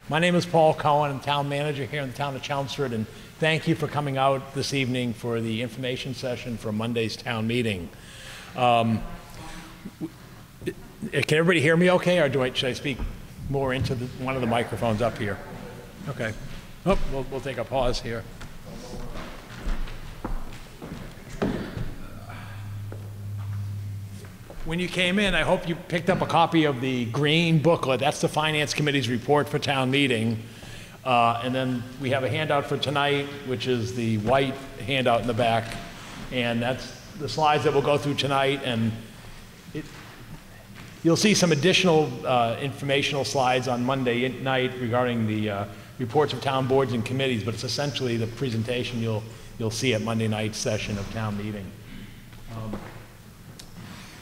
My name is Paul Cohen. I'm town manager here in the town of Chelmsford, and thank you for coming out this evening for the information session for Monday's town meeting. Can everybody hear me okay, or should I speak more into one of the microphones up here? Okay. Oh, we'll take a pause here. When you came in, I hope you picked up a copy of the green booklet. That's the Finance Committee's report for town meeting. And then we have a handout for tonight, which is the white handout in the back. And that's the slides that we'll go through tonight. And you'll see some additional informational slides on Monday night regarding the reports of town boards and committees, but it's essentially the presentation you'll see at Monday night's session of town meeting.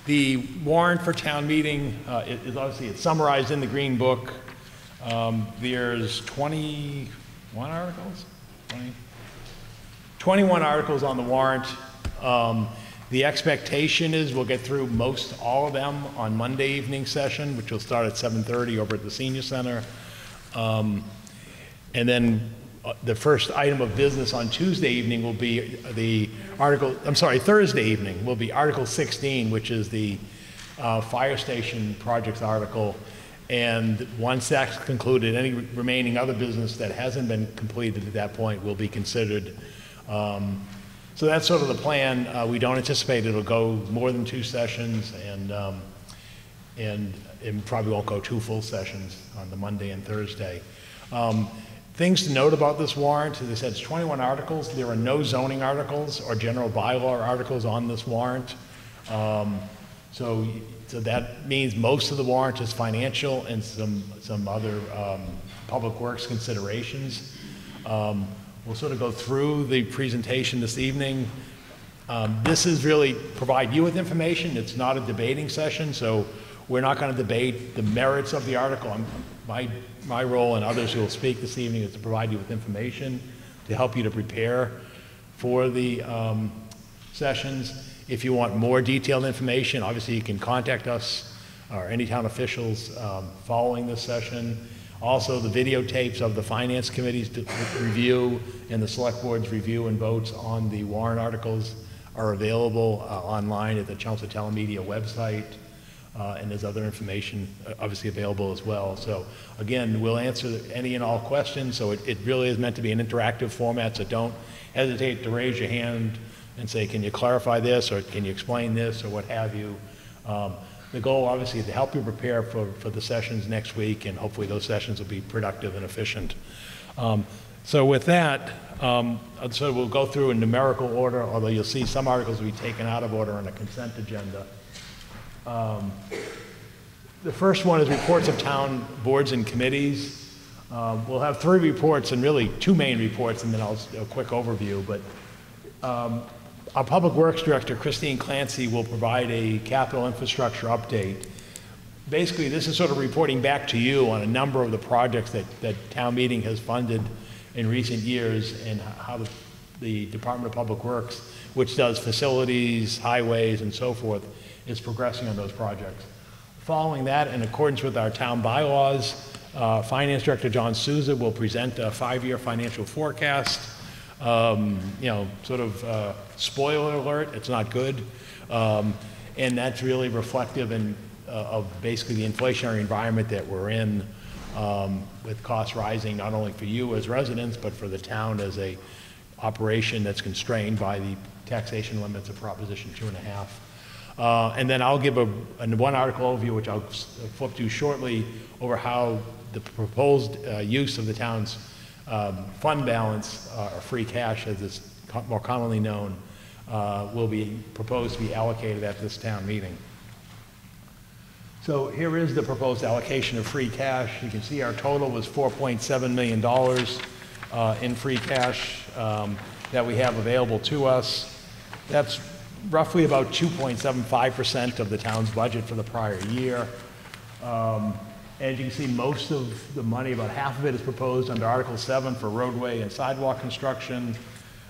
The warrant for town meeting is obviously, it's summarized in the green book. There's 21 articles? 21 articles on the warrant. The expectation is we'll get through all of them on Monday evening session, which will start at 7:30 over at the Senior Center. And then the first item of business on Tuesday evening will be Thursday evening will be Article 16, which is the fire station projects article. And once that's concluded, any remaining other business that hasn't been completed at that point will be considered. So that's sort of the plan. We don't anticipate it'll go more than 2 sessions, and it probably won't go 2 full sessions on the Monday and Thursday. Things to note about this warrant, as I said, it's 21 articles. There are no zoning articles or general bylaw articles on this warrant. So that means most of the warrant is financial and some other public works considerations. We'll sort of go through the presentation this evening. This is really provide you with information. It's not a debating session, so we're not going to debate the merits of the article. My role and others who will speak this evening is to provide you with information to help you to prepare for the sessions. If you want more detailed information, obviously you can contact us or any town officials following this session. Also, the videotapes of the Finance Committee's review and the Select Board's review and votes on the warrant articles are available online at the Chelmsford Telemedia website. And there's other information obviously available as well. So again, we'll answer any and all questions. So it really is meant to be an interactive format, so don't hesitate to raise your hand and say, can you clarify this, or can you explain this, or what have you. The goal obviously is to help you prepare for the sessions next week, and hopefully those sessions will be productive and efficient. So with that, so we'll go through in numerical order, although you'll see some articles will be taken out of order on a consent agenda. The first one is reports of town boards and committees. We'll have 3 reports, and really 2 main reports, and then I'll a quick overview. But our Public Works Director, Christine Clancy, will provide a capital infrastructure update. Basically, this is sort of reporting back to you on a number of the projects that town meeting has funded in recent years, and how the Department of Public Works, which does facilities, highways, and so forth, is progressing on those projects. Following that, in accordance with our town bylaws, Finance Director John Souza will present a 5-year financial forecast. Sort of spoiler alert, it's not good. And that's really reflective of basically the inflationary environment that we're in, with costs rising not only for you as residents, but for the town as a operation that's constrained by the taxation limits of Proposition 2.5. And then I'll give a one article overview, which I'll flip to shortly, over how the proposed use of the town's fund balance, or free cash as it's more commonly known, will be proposed to be allocated at this town meeting. So here is the proposed allocation of free cash. You can see our total was $4.7 million in free cash that we have available to us. That's roughly about 2.75% of the town's budget for the prior year. As you can see, most of the money, about half of it, is proposed under Article 7 for roadway and sidewalk construction.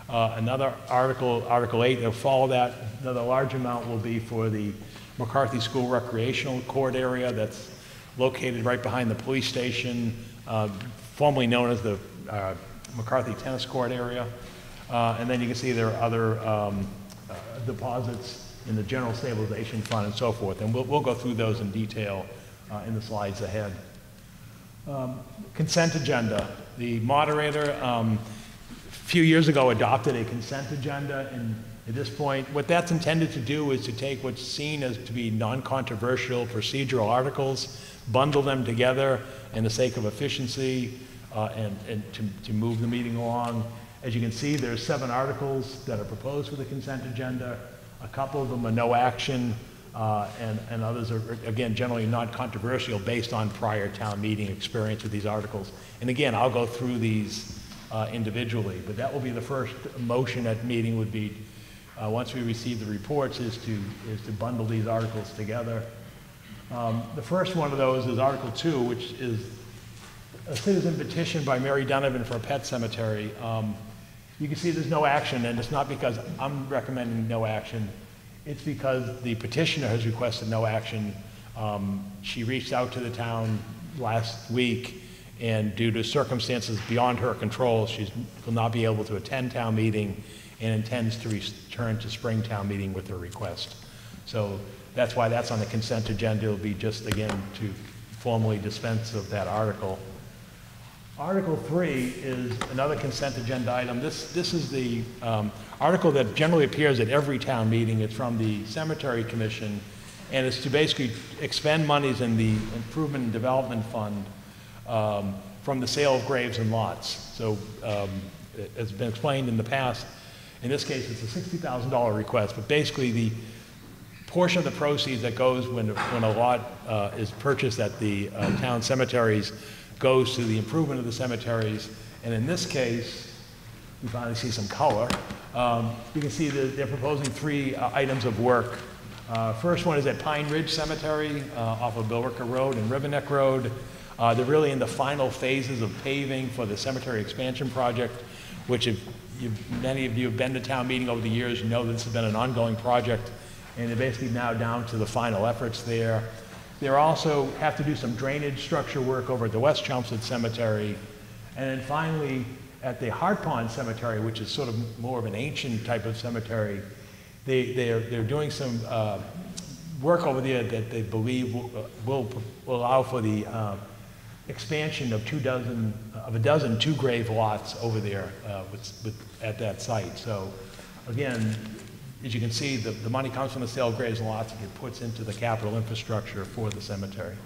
Another Article 8, that will follow that. Another large amount will be for the McCarthy School recreational court area. That's located right behind the police station, formerly known as the McCarthy Tennis Court area. And then you can see there are other deposits in the general stabilization fund and so forth. And we'll go through those in detail in the slides ahead. Consent agenda. The moderator a few years ago adopted a consent agenda, and at this point what that's intended to do is to take what's seen as to be non-controversial procedural articles, bundle them together in the sake of efficiency and to move the meeting along. As you can see, there's 7 articles that are proposed for the consent agenda. A couple of them are no action, and others are, again, generally not controversial based on prior town meeting experience with these articles. And again, I'll go through these individually, but that will be the first motion at meeting would be, once we receive the reports, is to bundle these articles together. The first one of those is Article 2, which is a citizen petition by Mary Donovan for a pet cemetery. You can see there's no action, and it's not because I'm recommending no action. It's because the petitioner has requested no action. She reached out to the town last week, and due to circumstances beyond her control, she will not be able to attend town meeting and intends to return to spring town meeting with her request. So that's why that's on the consent agenda. It'll be just, again, to formally dispense of that article. Article 3 is another consent agenda item. This is the article that generally appears at every town meeting. It's from the Cemetery Commission, and it's to basically expend monies in the Improvement and Development Fund from the sale of graves and lots. So it's been explained in the past. In this case, it's a $60,000 request, but basically the portion of the proceeds that goes when a lot is purchased at the town cemeteries goes to the improvement of the cemeteries. And in this case, we finally see some color. You can see that they're proposing 3 items of work. First one is at Pine Ridge Cemetery off of Billerica Road and Riverneck Road. They're really in the final phases of paving for the cemetery expansion project, which many of you have been to town meeting over the years, you know that this has been an ongoing project, and they're basically now down to the final efforts there. They also have to do some drainage structure work over at the West Chelmsford Cemetery. And then finally, at the Hart Pond Cemetery, which is sort of more of an ancient type of cemetery, they're doing some work over there that they believe will allow for the expansion of a dozen 2-grave lots over there at that site. So again, as you can see, the money comes from the sale of graves and lots and it puts into the capital infrastructure for the cemetery.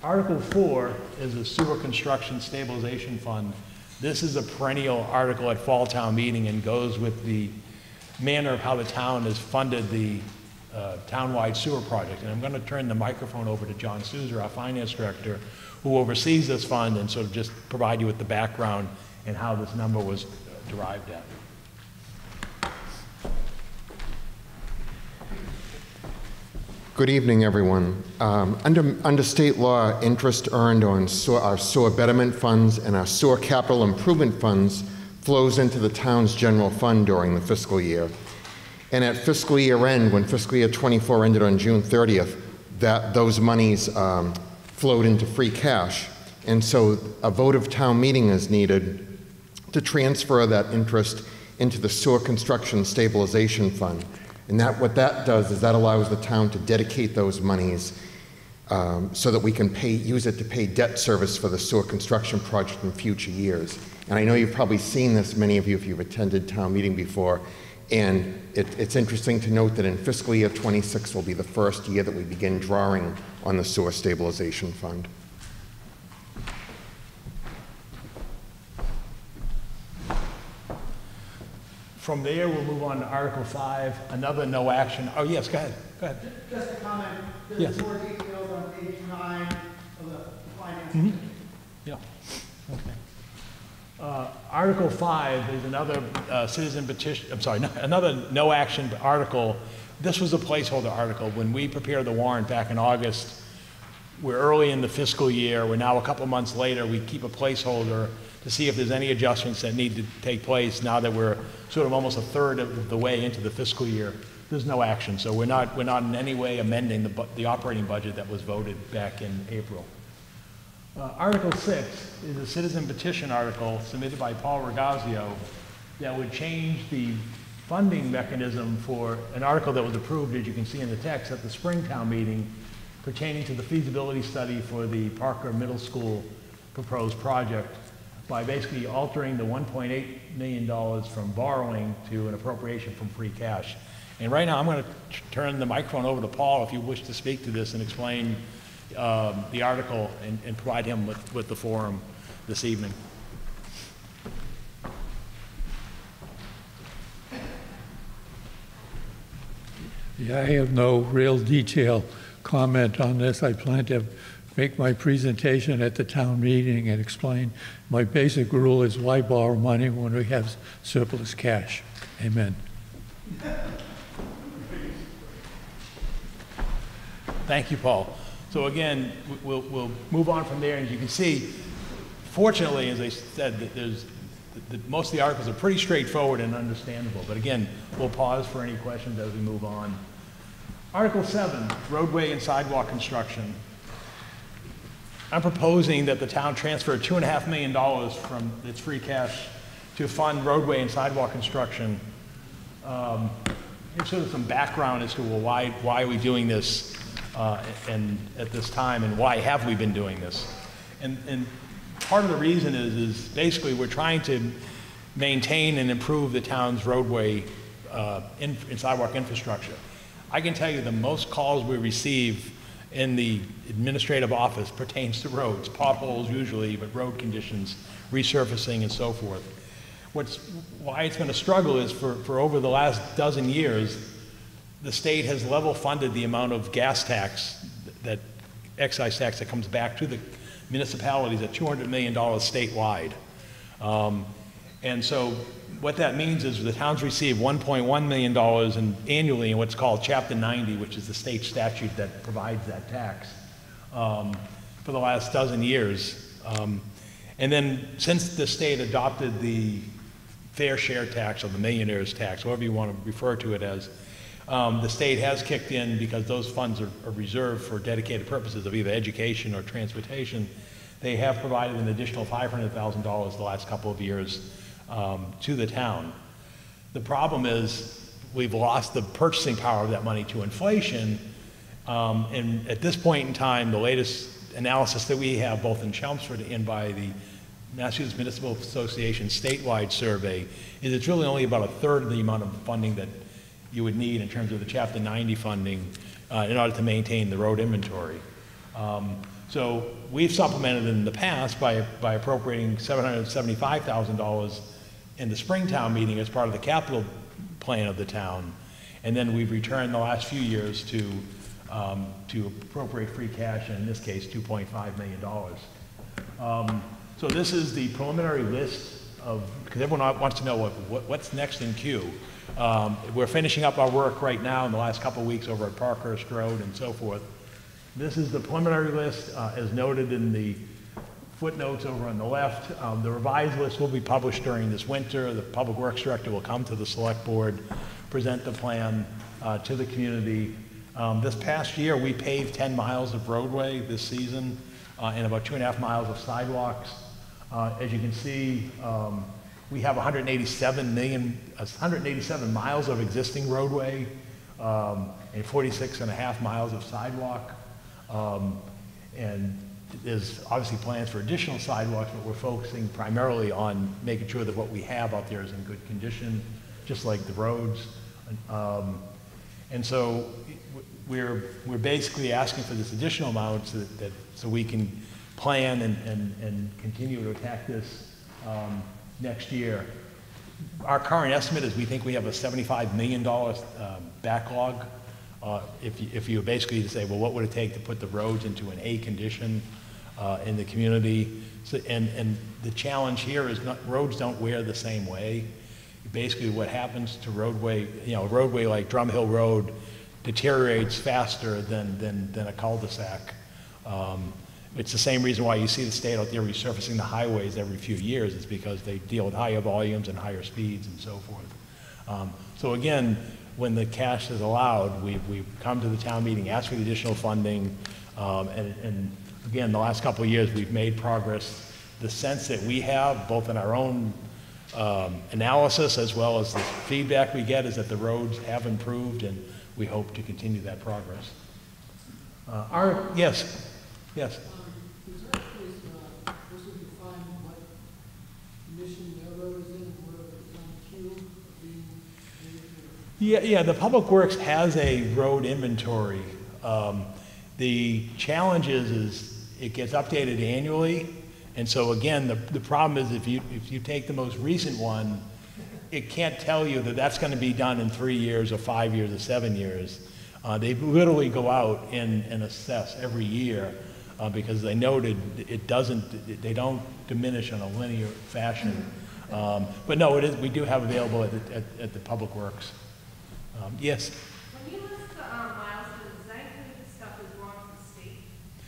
Article 4 is a sewer construction stabilization fund. This is a perennial article at fall town meeting and goes with the manner of how the town has funded the town-wide sewer project. And I'm going to turn the microphone over to John Souza, our finance director, who oversees this fund, and sort of just provide you with the background and how this number was derived at. Good evening, everyone. Under state law, interest earned on our sewer betterment funds and our sewer capital improvement funds flows into the town's general fund during the fiscal year. And at fiscal year end, when fiscal year 24 ended on June 30th, those monies flowed into free cash. And so a vote of town meeting is needed to transfer that interest into the sewer construction stabilization fund. And what that does is that allows the town to dedicate those monies so that we can use it to pay debt service for the sewer construction project in future years. And I know you've probably seen this, many of you, if you've attended town meeting before. And it's interesting to note that in fiscal year 26 will be the first year that we begin drawing on the sewer stabilization fund. From there, we'll move on to Article 5, another no action. Oh, yes, go ahead. Go ahead. Just a comment. There's Yes. more details on page 9 of the finance. Mm-hmm. Yeah. Okay. Article 5 is another citizen petition. I'm sorry, another no action article. This was a placeholder article. When we prepared the warrant back in August, we're early in the fiscal year. We're now a couple months later. We keep a placeholder to see if there's any adjustments that need to take place now that we're sort of almost a third of the way into the fiscal year. there's no action. So we're not in any way amending the operating budget that was voted back in April. Article 6 is a citizen petition article submitted by Paul Regazio that would change the funding mechanism for an article that was approved, as you can see in the text, at the spring town meeting pertaining to the feasibility study for the Parker Middle School proposed project by basically altering the $1.8 million from borrowing to an appropriation from free cash. And right now I'm going to turn the microphone over to Paul if you wish to speak to this and explain the article and provide him with the forum this evening. Yeah, I have no real detailed comment on this. I plan to make my presentation at the town meeting and explain. My basic rule is why borrow money when we have surplus cash? Amen. Thank you, Paul. So again, we'll move on from there. And as you can see, fortunately, as I said, most of the articles are pretty straightforward and understandable. But again, we'll pause for any questions as we move on. Article 7, roadway and sidewalk construction. I'm proposing that the town transfer $2.5 million from its free cash to fund roadway and sidewalk construction. Sort of some background as to why are we doing this and at this time, and why have we been doing this? And part of the reason is basically we're trying to maintain and improve the town's roadway and sidewalk infrastructure. I can tell you the most calls we receive in the administrative office pertains to roads, potholes usually, but road conditions, resurfacing and so forth. Why it's been a struggle is for over the last dozen years, the state has level funded the amount of gas tax, that excise tax that comes back to the municipalities at $200 million statewide. And so what that means is the towns receive $1.1 million annually in what's called Chapter 90, which is the state statute that provides that tax for the last dozen years. And then since the state adopted the fair share tax or the millionaire's tax, however you want to refer to it as, the state has kicked in because those funds are reserved for dedicated purposes of either education or transportation. They have provided an additional $500,000 the last couple of years to the town. The problem is we've lost the purchasing power of that money to inflation, and at this point in time, the latest analysis that we have both in Chelmsford and by the Massachusetts Municipal Association statewide survey is it's really only about a third of the amount of funding that you would need in terms of the Chapter 90 funding in order to maintain the road inventory. So we've supplemented in the past by appropriating $775,000 in the Springtown meeting as part of the capital plan of the town, and then we've returned the last few years to appropriate free cash, and in this case, $2.5 million. So this is the preliminary list of, because everyone wants to know what's next in queue. We're finishing up our work right now in the last couple of weeks over at Parkhurst Road and so forth. This is the preliminary list as noted in the footnotes over on the left. The revised list will be published during this winter. The Public Works Director will come to the Select Board, present the plan to the community. This past year, we paved 10 miles of roadway this season and about 2.5 miles of sidewalks. As you can see, we have 187 miles of existing roadway and 46.5 miles of sidewalk. And there's obviously plans for additional sidewalks, but we're focusing primarily on making sure that what we have out there is in good condition, just like the roads. And so we're basically asking for this additional amount so we can plan and continue to attack this next year. Our current estimate is we think we have a $75 million backlog. If you basically say, well, what would it take to put the roads into an A condition in the community? So, and the challenge here is roads don't wear the same way. Basically what happens to roadway, a roadway like Drum Hill Road deteriorates faster than a cul-de-sac. It's the same reason why you see the state out there resurfacing the highways every few years. It's because they deal with higher volumes and higher speeds and so forth. So again, when the cash is allowed, we've come to the town meeting, asked for the additional funding, and again, the last couple of years, we've made progress. The sense that we have, both in our own analysis as well as the feedback we get, is that the roads have improved, and we hope to continue that progress. Yes. Is that place, also define what condition the road is in, where it's on queue, Yeah, the Public Works has a road inventory. The challenge is it gets updated annually, and so again, the problem is if you take the most recent one, it can't tell you that that's going to be done in 3 years or 5 years or 7 years. They literally go out and assess every year because they noted they don't diminish in a linear fashion. But no, we do have available at the Public Works. Yes? When you list the milestones, does that include the stuff that's wrong with the state?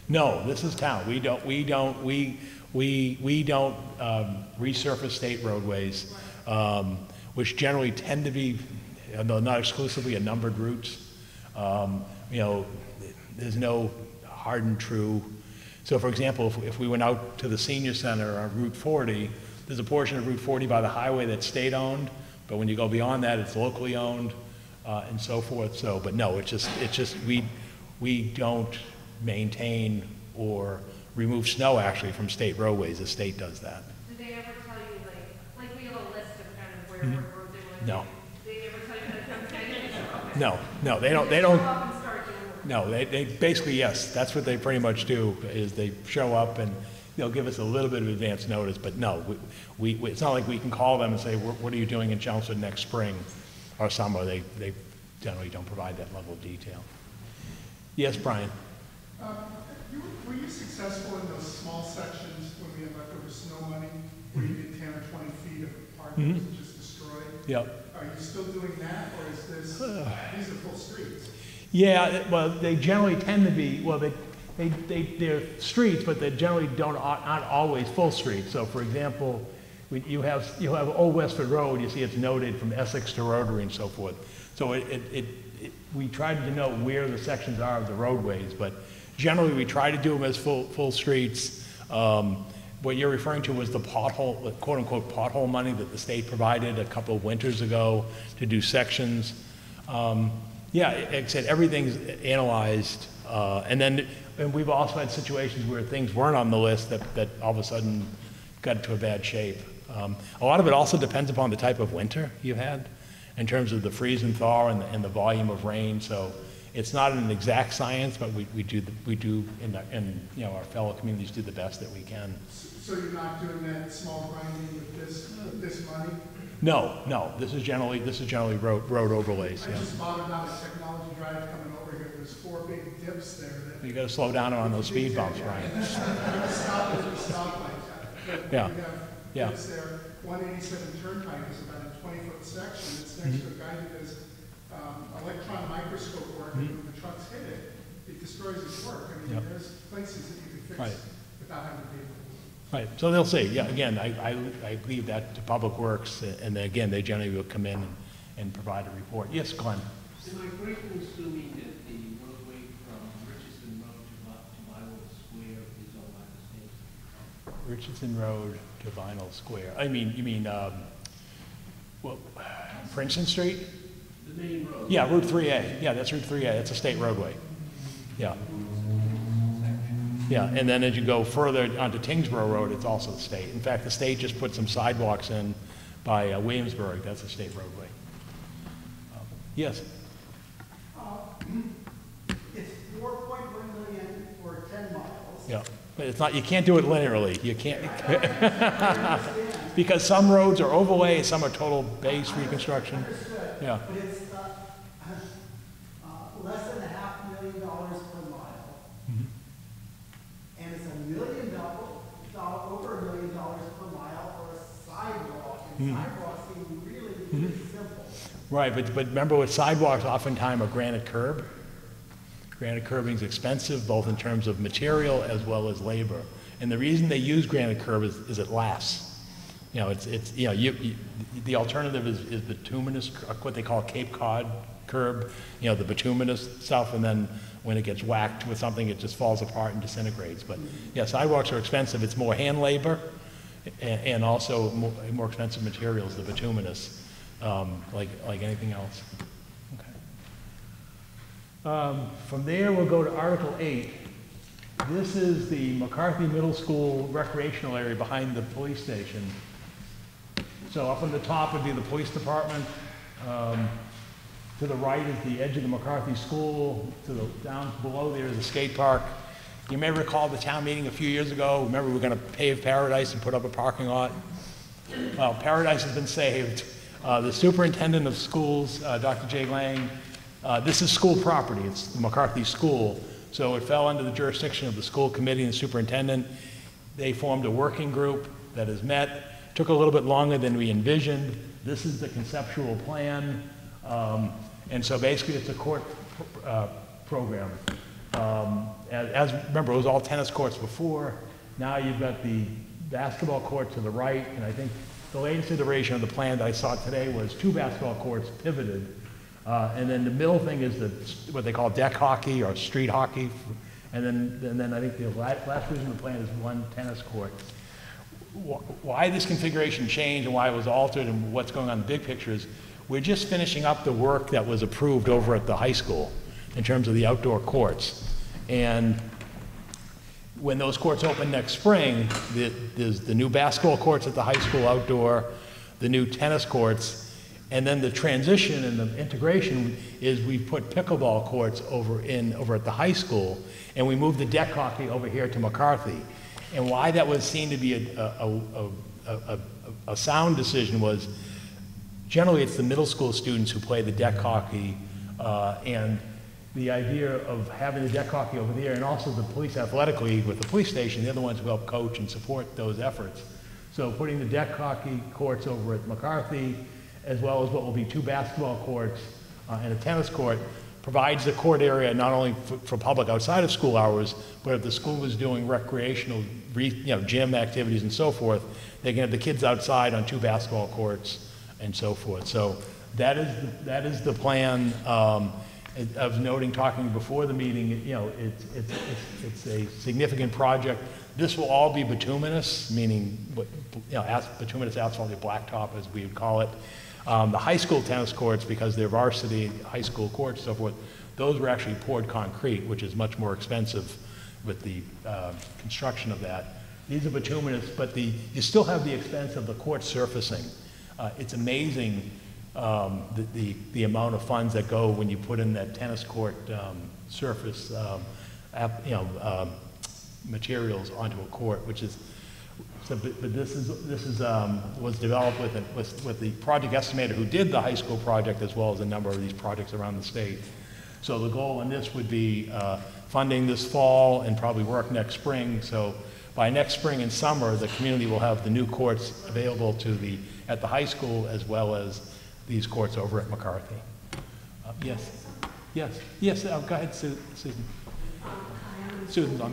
No, this is town. We don't resurface state roadways, which generally tend to be, though not exclusively, a numbered routes. You know, there's no hard and true. So for example, if we went out to the senior center on Route 40, there's a portion of Route 40 by the highway that's state owned, but when you go beyond that, it's locally owned, and so forth. So, but no, it's just we don't maintain or remove snow actually from state roadways. The state does that. Do they ever tell you, like we have a list of kind of where roads they want to No. do? They ever tell you that it comes in? No, they don't. Show up and start doing work. No, they basically, yes, that's what they pretty much do, is they show up and they'll give us a little bit of advance notice, but no, it's not like we can call them and say, what are you doing in Chelmsford next spring or summer? They generally don't provide that level of detail. Yes, Brian? Were you successful in those small sections when we had leftover snow money, where you did 10 or 20 feet of park that was just destroyed? Yep. Are you still doing that, or is this, these are full streets? Yeah, well, they generally tend to be, well, they're streets, but they generally aren't always full streets. So for example, you have Old Westford Road, you see it's noted from Essex to Rotary and so forth. So we try to know where the sections are of the roadways, but generally we try to do them as full streets. What you're referring to was the pothole, the quote unquote pothole money that the state provided a couple of winters ago to do sections. Yeah, like I said, everything's analyzed, and we've also had situations where things weren't on the list that all of a sudden got into a bad shape. A lot of it also depends upon the type of winter you had, in terms of the freeze and thaw and the volume of rain. So it's not an exact science, but we do and you know, our fellow communities do the best that we can. So you're not doing that small grinding with this money? No. This is generally road overlays. I Yeah. just spotted on a technology drive coming over here. There's 4 big dips there. You got to slow down on those speed bumps, right? Stop at the stoplight. Yeah. We have Yeah. dips there. 187 Turnpike is about a 20-foot section. It's next to a guy who does electron microscope work, and when the trucks hit it, it destroys his work. I mean, Yep. there's places that you can fix Right. without having to pay for it. Right, so they'll see. Yeah, again, I leave that to Public Works, and then again, they generally will come in and provide a report. Yes, Glenn? Am I correct in assuming that the roadway from Richardson Road to Vinyl Square is owned by the state? Richardson Road to Vinyl Square. You mean, well, Princeton Street? The main road? Yeah, Route 3A. Yeah, that's Route 3A. That's a state roadway. Yeah. Yeah, and then as you go further onto Tingsboro Road, it's also the state. In fact, the state just put some sidewalks in by Williamsburg. That's a state roadway. Yes? It's 4.1 million for 10 miles. Yeah, but it's not, you can't do it linearly. You can't. Because some roads are overlay, some are total base reconstruction. Yeah. But it's less than $500,000 per mile. And it's $1 million, over $1 million per mile for a sidewalk. And sidewalks seem really, really simple. Right, but remember with sidewalks, oftentimes are granite curb. Granite curbing is expensive, both in terms of material as well as labor. And the reason they use granite curb is it lasts. You know, the alternative is bituminous, what they call Cape Cod curb, you know, the bituminous stuff, and then when it gets whacked with something, it just falls apart and disintegrates. But yeah, sidewalks are expensive. It's more hand labor and also more expensive materials, the bituminous, like anything else. Okay. From there, we'll go to Article 8. This is the McCarthy Middle School recreational area behind the police station. So up on the top would be the police department. To the right is the edge of the McCarthy School. Down below there is a skate park. You may recall the town meeting a few years ago. Remember, we were going to pave Paradise and put up a parking lot. Well, Paradise has been saved. The superintendent of schools, Dr. Jay Lang, this is school property. It's the McCarthy School. So it fell under the jurisdiction of the school committee and the superintendent. They formed a working group that has met. Took a little bit longer than we envisioned. This is the conceptual plan. And so basically it's a court program. Remember, it was all tennis courts before. Now you've got the basketball court to the right, and I think the latest iteration of the plan that I saw today was 2 basketball courts pivoted. And then the middle thing is what they call deck hockey or street hockey. And then I think the last version of the plan is 1 tennis court. Why this configuration changed and why it was altered and what's going on in the big picture is we're just finishing up the work that was approved over at the high school in terms of the outdoor courts. And when those courts open next spring, there's the new basketball courts at the high school outdoor, the new tennis courts, and then the transition and the integration is we put pickleball courts over at the high school, and we moved the deck hockey over here to McCarthy. And why that was seen to be a sound decision was generally it's the middle school students who play the deck hockey, and the idea of having the deck hockey over there, and also the police athletic league with the police station, they're the ones who help coach and support those efforts. So putting the deck hockey courts over at McCarthy, as well as what will be 2 basketball courts and a tennis court, provides a court area not only for public outside of school hours, but if the school is doing recreational, gym activities and so forth, they can have the kids outside on 2 basketball courts and so forth. So that is the plan. I was noting, talking before the meeting, it's a significant project. This will all be bituminous, meaning bituminous asphalt, blacktop as we would call it. The high school tennis courts, because they're varsity high school courts and so forth, those were actually poured concrete, which is much more expensive with the construction of that. These are bituminous, but you still have the expense of the court surfacing. It's amazing the amount of funds that go when you put in that tennis court surface materials onto a court, which is. So, but this was developed with the project estimator who did the high school project, as well as a number of these projects around the state. So the goal in this would be funding this fall and probably work next spring. So by next spring and summer, the community will have the new courts available at the high school, as well as these courts over at McCarthy. Yes. Go ahead, Susan. Susan's on.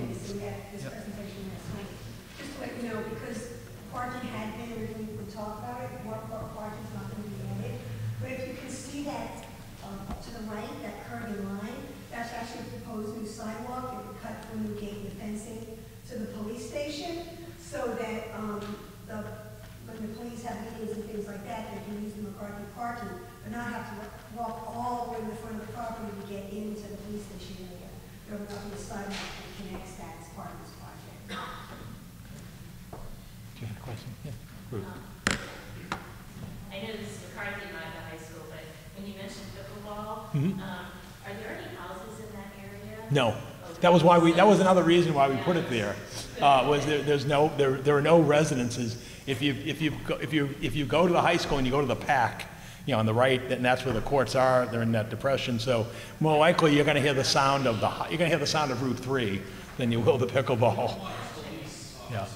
You know, because parking had been originally, we talked about it, what parking's not going to be added. But if you can see that to the right, that curving line, that's actually a proposed new sidewalk. It would cut through the gate and the fencing to the police station, so that when the police have meetings and things like that, they can use the McCarthy parking, but not have to walk all the way in the front of the property to get into the police station area. There will be a sidewalk that connects that as part of this project. Do you have a question? Yeah. Ruth. I know this is McCarthy, not the high school, but when you mentioned pickleball, are there any houses in that area? No. Okay. That was another reason why we put it there. There are no residences. If you go to the high school and you go to the PAC, on the right, and that's where the courts are. They're in that depression. So more likely you're going to hear the sound of Route 3 than you will the pickleball. Yeah.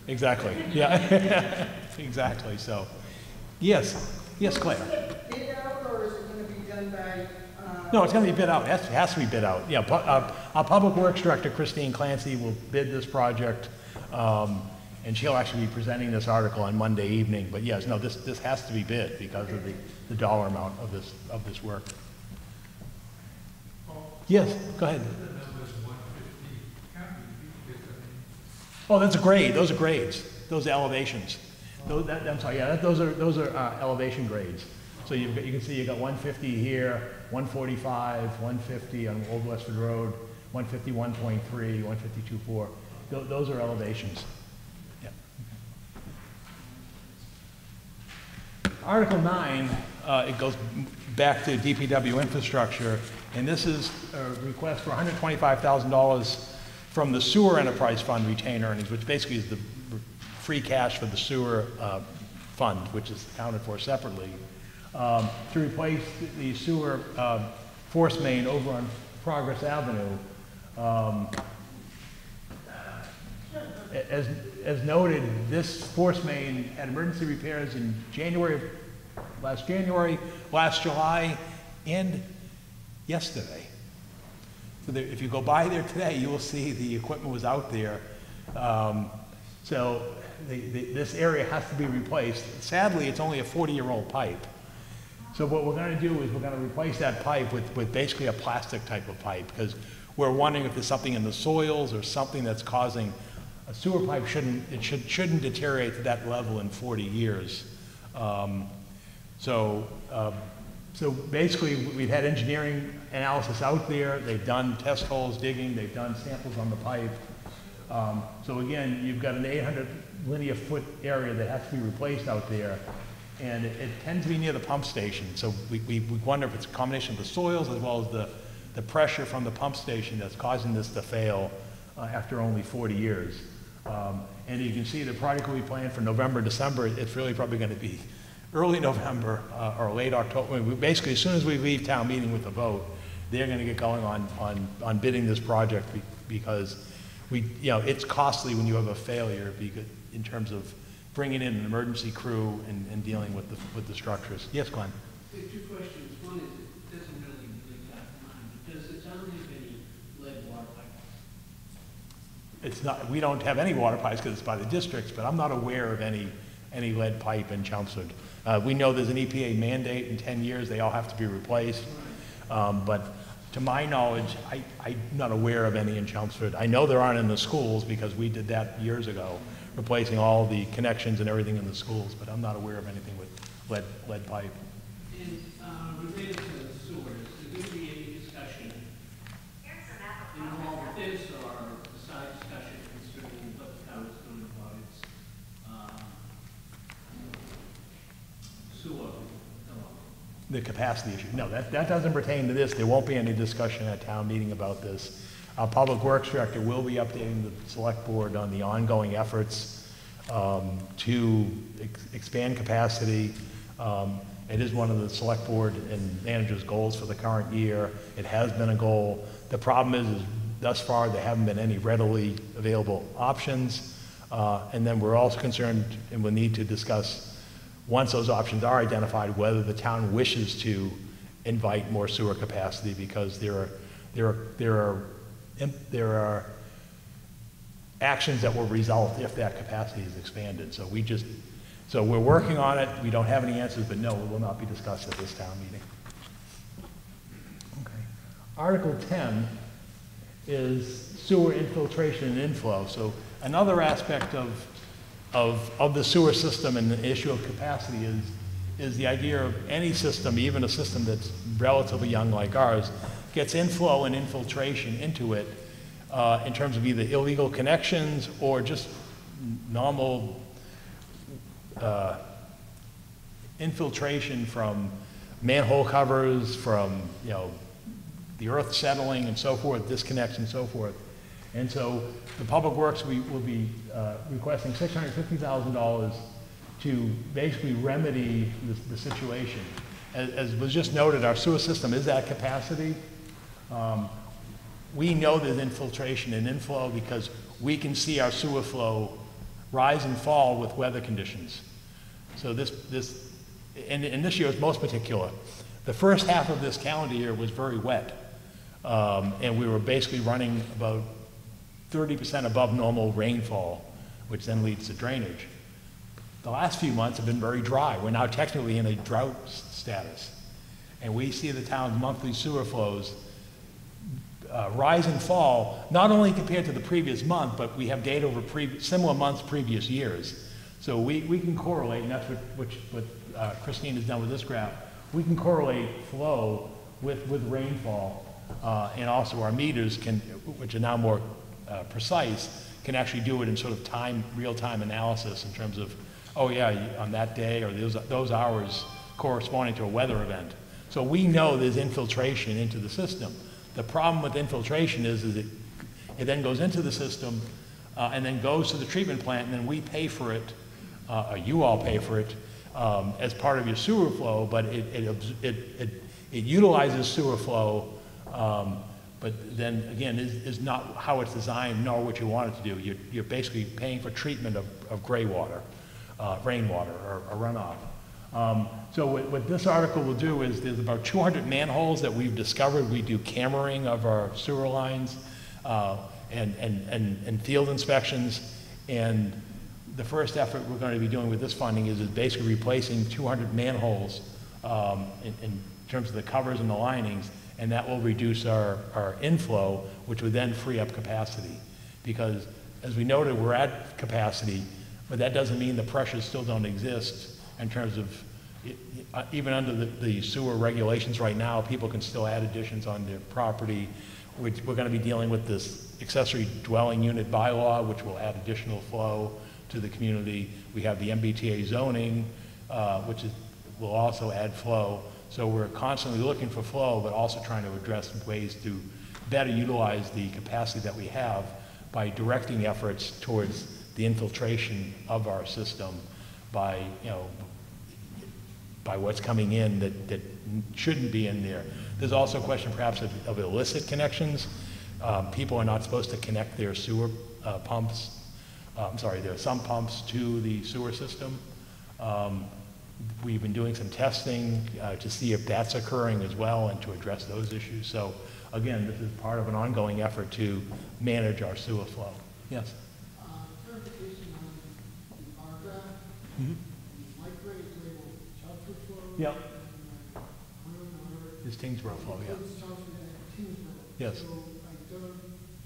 Exactly. Yeah. Exactly. So, yes, Claire. Bid out, or is it going to be done by? No, it's going to be bid out. It has to be bid out. Yeah. Our Public Works Director, Christine Clancy, will bid this project, And she'll actually be presenting this article on Monday evening. But yes, no, this has to be bid because of the dollar amount of this work. Yes, go ahead. Oh, that's a grade. Those are grades. Those are elevations. I'm sorry. Yeah, those are elevation grades. So you can see you got 150 here, 145, 150 on Old Westford Road, 151.3, 152.4. Those are elevations. Yeah. Article 9, it goes back to DPW infrastructure, and this is a request for $125,000 from the sewer enterprise fund retained earnings, which basically is the free cash for the sewer fund, which is accounted for separately, to replace the sewer force main over on Progress Avenue. As noted, this force main had emergency repairs in last January, last July, and yesterday. So if you go by there today, you will see the equipment was out there. So this area has to be replaced. Sadly, it's only a 40-year-old pipe. So what we're going to do is we're going to replace that pipe with basically a plastic type of pipe, because we're wondering if there's something in the soils or something that's causing a sewer pipe shouldn't deteriorate to that level in 40 years. So basically, we've had engineering analysis out there. They've done test holes digging. They've done samples on the pipe. So again, you've got an 800 linear foot area that has to be replaced out there, and it tends to be near the pump station. So we wonder if it's a combination of the soils as well as the pressure from the pump station that's causing this to fail after only 40 years. And you can see the project will be planned for November, December. It's really probably going to be early November or late October. Basically, as soon as we leave town meeting with a vote, they're going to get going on bidding this project because it's costly when you have a failure in terms of bringing in an emergency crew and dealing with the structures. Yes, Glenn? Two questions. One is, it doesn't really top of mind, but does the town have any lead water pipes? It's not. We don't have any water pipes because it's by the districts, but I'm not aware of any lead pipe in Chelmsford. We know there's an EPA mandate in 10 years; they all have to be replaced. But to my knowledge, I'm not aware of any in Chelmsford. I know there aren't in the schools because we did that years ago, replacing all the connections and everything in the schools. But I'm not aware of anything with lead pipe. And related to the sewers, is there going to be any discussion involved with this, or a side discussion concerning what the town is doing about its sewer? The capacity issue. No, that doesn't pertain to this. There won't be any discussion at town meeting about this. Our Public Works Director will be updating the Select Board on the ongoing efforts to expand capacity. It is one of the Select Board and Manager's goals for the current year. It has been a goal. The problem is thus far there haven't been any readily available options. And then we're also concerned and we'll need to discuss, once those options are identified, whether the town wishes to invite more sewer capacity, because there are actions that will result if that capacity is expanded. So we're working on it. We don't have any answers, but no, it will not be discussed at this town meeting. Okay. Article 10 is sewer infiltration and inflow. So another aspect of the sewer system and the issue of capacity is the idea of any system, even a system that's relatively young like ours, gets inflow and infiltration into it in terms of either illegal connections or just normal infiltration from manhole covers, from the earth settling and so forth, disconnects and so forth. And so the Public Works will be requesting $650,000 to basically remedy the situation. As was just noted, our sewer system is at capacity. We know there's infiltration and inflow because we can see our sewer flow rise and fall with weather conditions. So this year is most particular. The first half of this calendar year was very wet, and we were basically running about 30% above normal rainfall which then leads to drainage. The last few months have been very dry. We're now technically in a drought status. And we see the town's monthly sewer flows rise and fall, not only compared to the previous month, but we have data over similar months previous years. So we can correlate, and that's what Christine has done with this graph. We can correlate flow with rainfall, and also our meters can, which are now more precise, can actually do it in sort of real-time analysis in terms of, oh yeah, on that day or those hours corresponding to a weather event. So we know there's infiltration into the system. The problem with infiltration is it then goes into the system and then goes to the treatment plant, and then we pay for it, or you all pay for it as part of your sewer flow, but it utilizes sewer flow, but then again is not how it's designed nor what you want it to do. You're basically paying for treatment of gray water, rainwater, or runoff. So what this article will do is there's about 200 manholes that we've discovered. We do cammering of our sewer lines and field inspections. And the first effort we're going to be doing with this funding is basically replacing 200 manholes in terms of the covers and the linings, and that will reduce our inflow, which would then free up capacity. Because as we noted, we're at capacity, but that doesn't mean the pressures still don't exist. In terms of, even under the sewer regulations right now, people can still add additions on their property. We're going to be dealing with this accessory dwelling unit bylaw, which will add additional flow to the community. We have the MBTA zoning, which will also add flow. So we're constantly looking for flow, but also trying to address ways to better utilize the capacity that we have by directing efforts towards the infiltration of our system by what's coming in that shouldn't be in there. There's also a question perhaps of illicit connections. People are not supposed to connect their sewer pumps, their sump pumps to the sewer system. We've been doing some testing to see if that's occurring as well and to address those issues. So again, this is part of an ongoing effort to manage our sewer flow. Yes? Clarification on the bar graph. Mm-hmm. Light gray is labeled Chelmsford flow. Yep. And blue It's Tingsboro flow, yeah. includes Chelmsford and Tingsboro. Yes. So I don't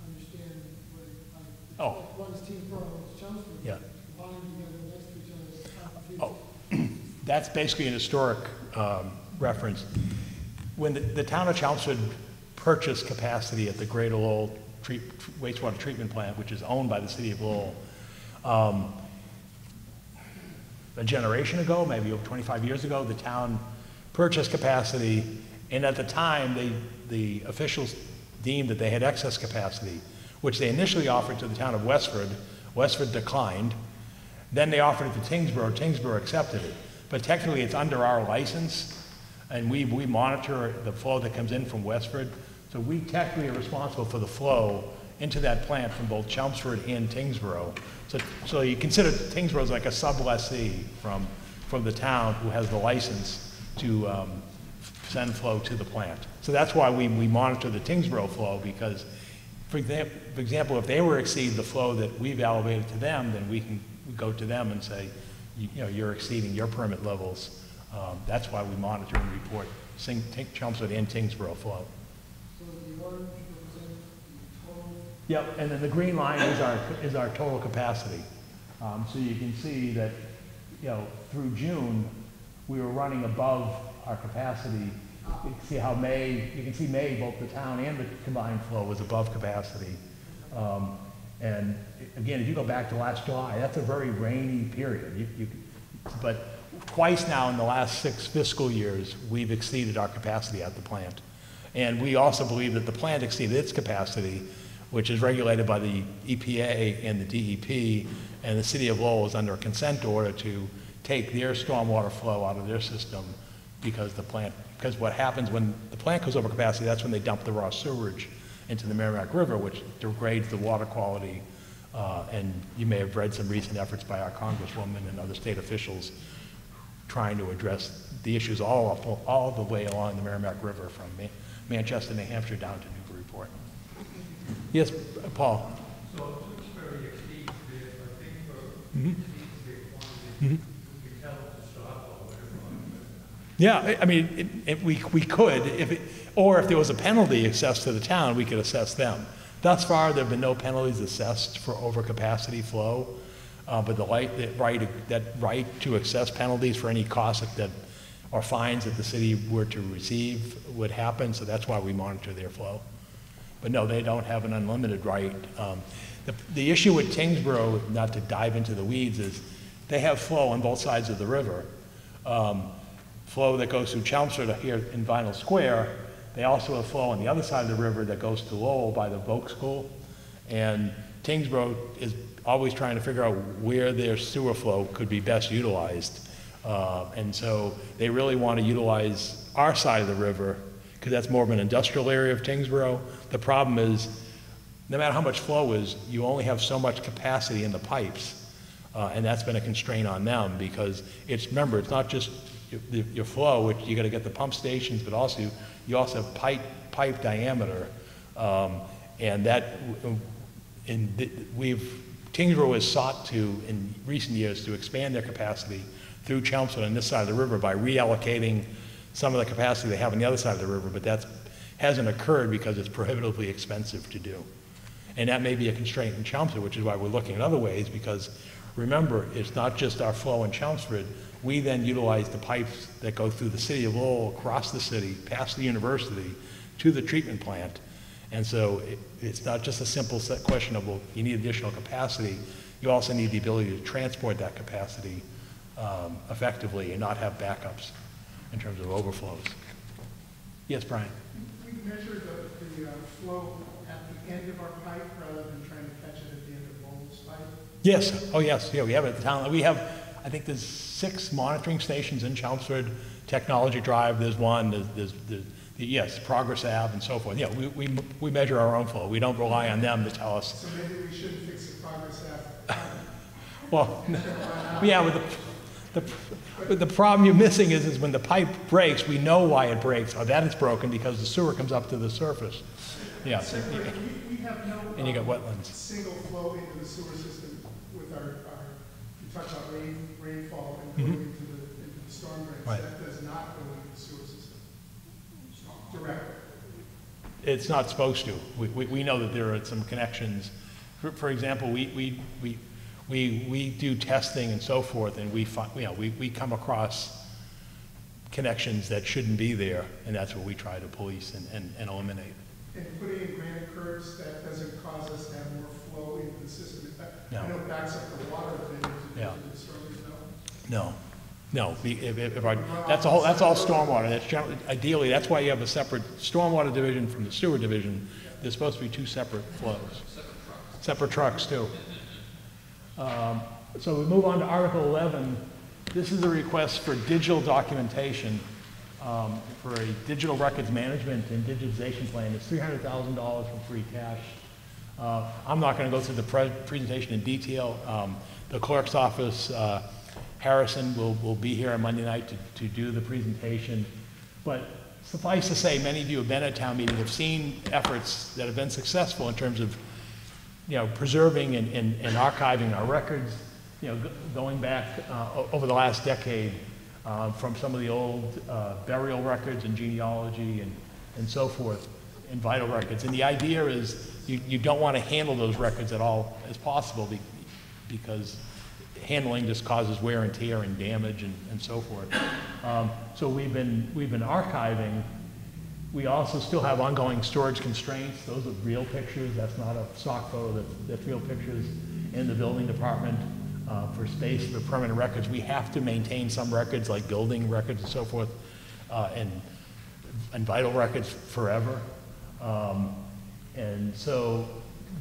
understand what it, like, Oh. one is Tingsboro, one is Chelmsford. Yeah. Combined together next to each other is confusing. Oh, that's basically an historic reference. When the town of Chelmsford purchased capacity at the Greater Lowell wastewater treatment plant, which is owned by the city of Lowell, a generation ago, maybe over 25 years ago, the town purchased capacity, and at the time, the officials deemed that they had excess capacity, which they initially offered to the town of Westford. Westford declined. Then they offered it to Tingsboro. Tingsboro accepted it. But technically, it's under our license, and we monitor the flow that comes in from Westford. So we technically are responsible for the flow into that plant from both Chelmsford and Tingsboro. So you consider Tingsboro as like a sub-lessee from the town who has the license to send flow to the plant. So that's why we monitor the Tingsboro flow, because, for example, if they were to exceed the flow that we've elevated to them, then we can go to them and say, you're exceeding your permit levels. That's why we monitor and report Chelmsford and Tingsboro flow. So the orange represents the total. Yep, and then the green line is our total capacity. So you can see that, through June, we were running above our capacity. You can see how May, both the town and the combined flow was above capacity. And again, if you go back to last July, that's a very rainy period. But twice now in the last 6 fiscal years, we've exceeded our capacity at the plant. And we also believe that the plant exceeded its capacity, which is regulated by the EPA and the DEP, and the city of Lowell is under a consent order to take their stormwater flow out of their system because what happens when the plant goes over capacity, that's when they dump the raw sewage into the Merrimack River, which degrades the water quality. And you may have read some recent efforts by our congresswoman and other state officials trying to address the issues all the way along the Merrimack River from Manchester, New Hampshire down to Newburyport. Yes, Paul? So Tewksbury exceeds this, I think, for Yeah, I mean, we could, or if there was a penalty assessed to the town, we could assess them. Thus far, there have been no penalties assessed for overcapacity flow, but that right to assess penalties for any costs that, or fines that the city were to receive would happen, so that's why we monitor their flow. But no, they don't have an unlimited right. The issue with Tingsboro, not to dive into the weeds, is they have flow on both sides of the river. Flow that goes through Chelmsford here in Vinyl Square. They also have flow on the other side of the river that goes to Lowell by the Voc School. And Tingsboro is always trying to figure out where their sewer flow could be best utilized. And so they really want to utilize our side of the river because that's more of an industrial area of Tingsboro. The problem is, no matter how much flow is, you only have so much capacity in the pipes. And that's been a constraint on them because remember, it's not just your flow, which you got to get the pump stations, but also you also have pipe diameter, and that Tingsboro has sought to in recent years to expand their capacity through Chelmsford on this side of the river by reallocating some of the capacity they have on the other side of the river, but that hasn't occurred because it's prohibitively expensive to do, and that may be a constraint in Chelmsford, which is why we're looking at other ways because. Remember, it's not just our flow in Chelmsford. We then utilize the pipes that go through the city of Lowell, across the city, past the university, to the treatment plant. And so it's not just a simple question of, well, you need additional capacity. You also need the ability to transport that capacity effectively and not have backups in terms of overflows. Yes, Brian? We measure the flow at the end of our pipe rather than trying to catch it at the end of Lowell's pipe. Yes. Oh, yes. Yeah, we have it at the town. We have, I think there's 6 monitoring stations in Chelmsford. Technology Drive, there's one. Yes, Progress Ave and so forth. Yeah, we measure our own flow. We don't rely on them to tell us. So maybe we shouldn't fix the Progress Ave. Well, yeah, but the problem you're missing is when the pipe breaks, we know why it breaks, or that it's broken because the sewer comes up to the surface. Yeah. So, we have no and you got wetlands. Single flow into the sewer system with our you talk about rainfall and going into the storm drains. Right. That does not go into the sewer system directly. It's not supposed to. We know that there are some connections. For example, we do testing and so forth, and we come across connections that shouldn't be there, and that's what we try to police and eliminate. And putting in granite curbs, that doesn't cause us to have more flow into the system. No. I know it backs up the water thing Yeah. into the storms, No. That's all stormwater. That's generally, ideally, that's why you have a separate stormwater division from the sewer division. There's supposed to be 2 separate flows. Separate trucks, too. So we move on to Article 11. This is a request for digital documentation for a digital records management and digitization plan. It's $300,000 from free cash. I'm not going to go through the presentation in detail. The clerk's office, Harrison, will be here on Monday night to do the presentation. But suffice to say, many of you have been at town meeting, have seen efforts that have been successful in terms of preserving and archiving our records, going back over the last decade from some of the old burial records and genealogy and so forth, and vital records. And the idea is you don't want to handle those records at all as possible because handling just causes wear and tear and damage and so forth. So we've been archiving. We also still have ongoing storage constraints. Those are real pictures. That's not a stock photo. That's real pictures in the building department for space for permanent records. We have to maintain some records like building records and so forth and vital records forever. And so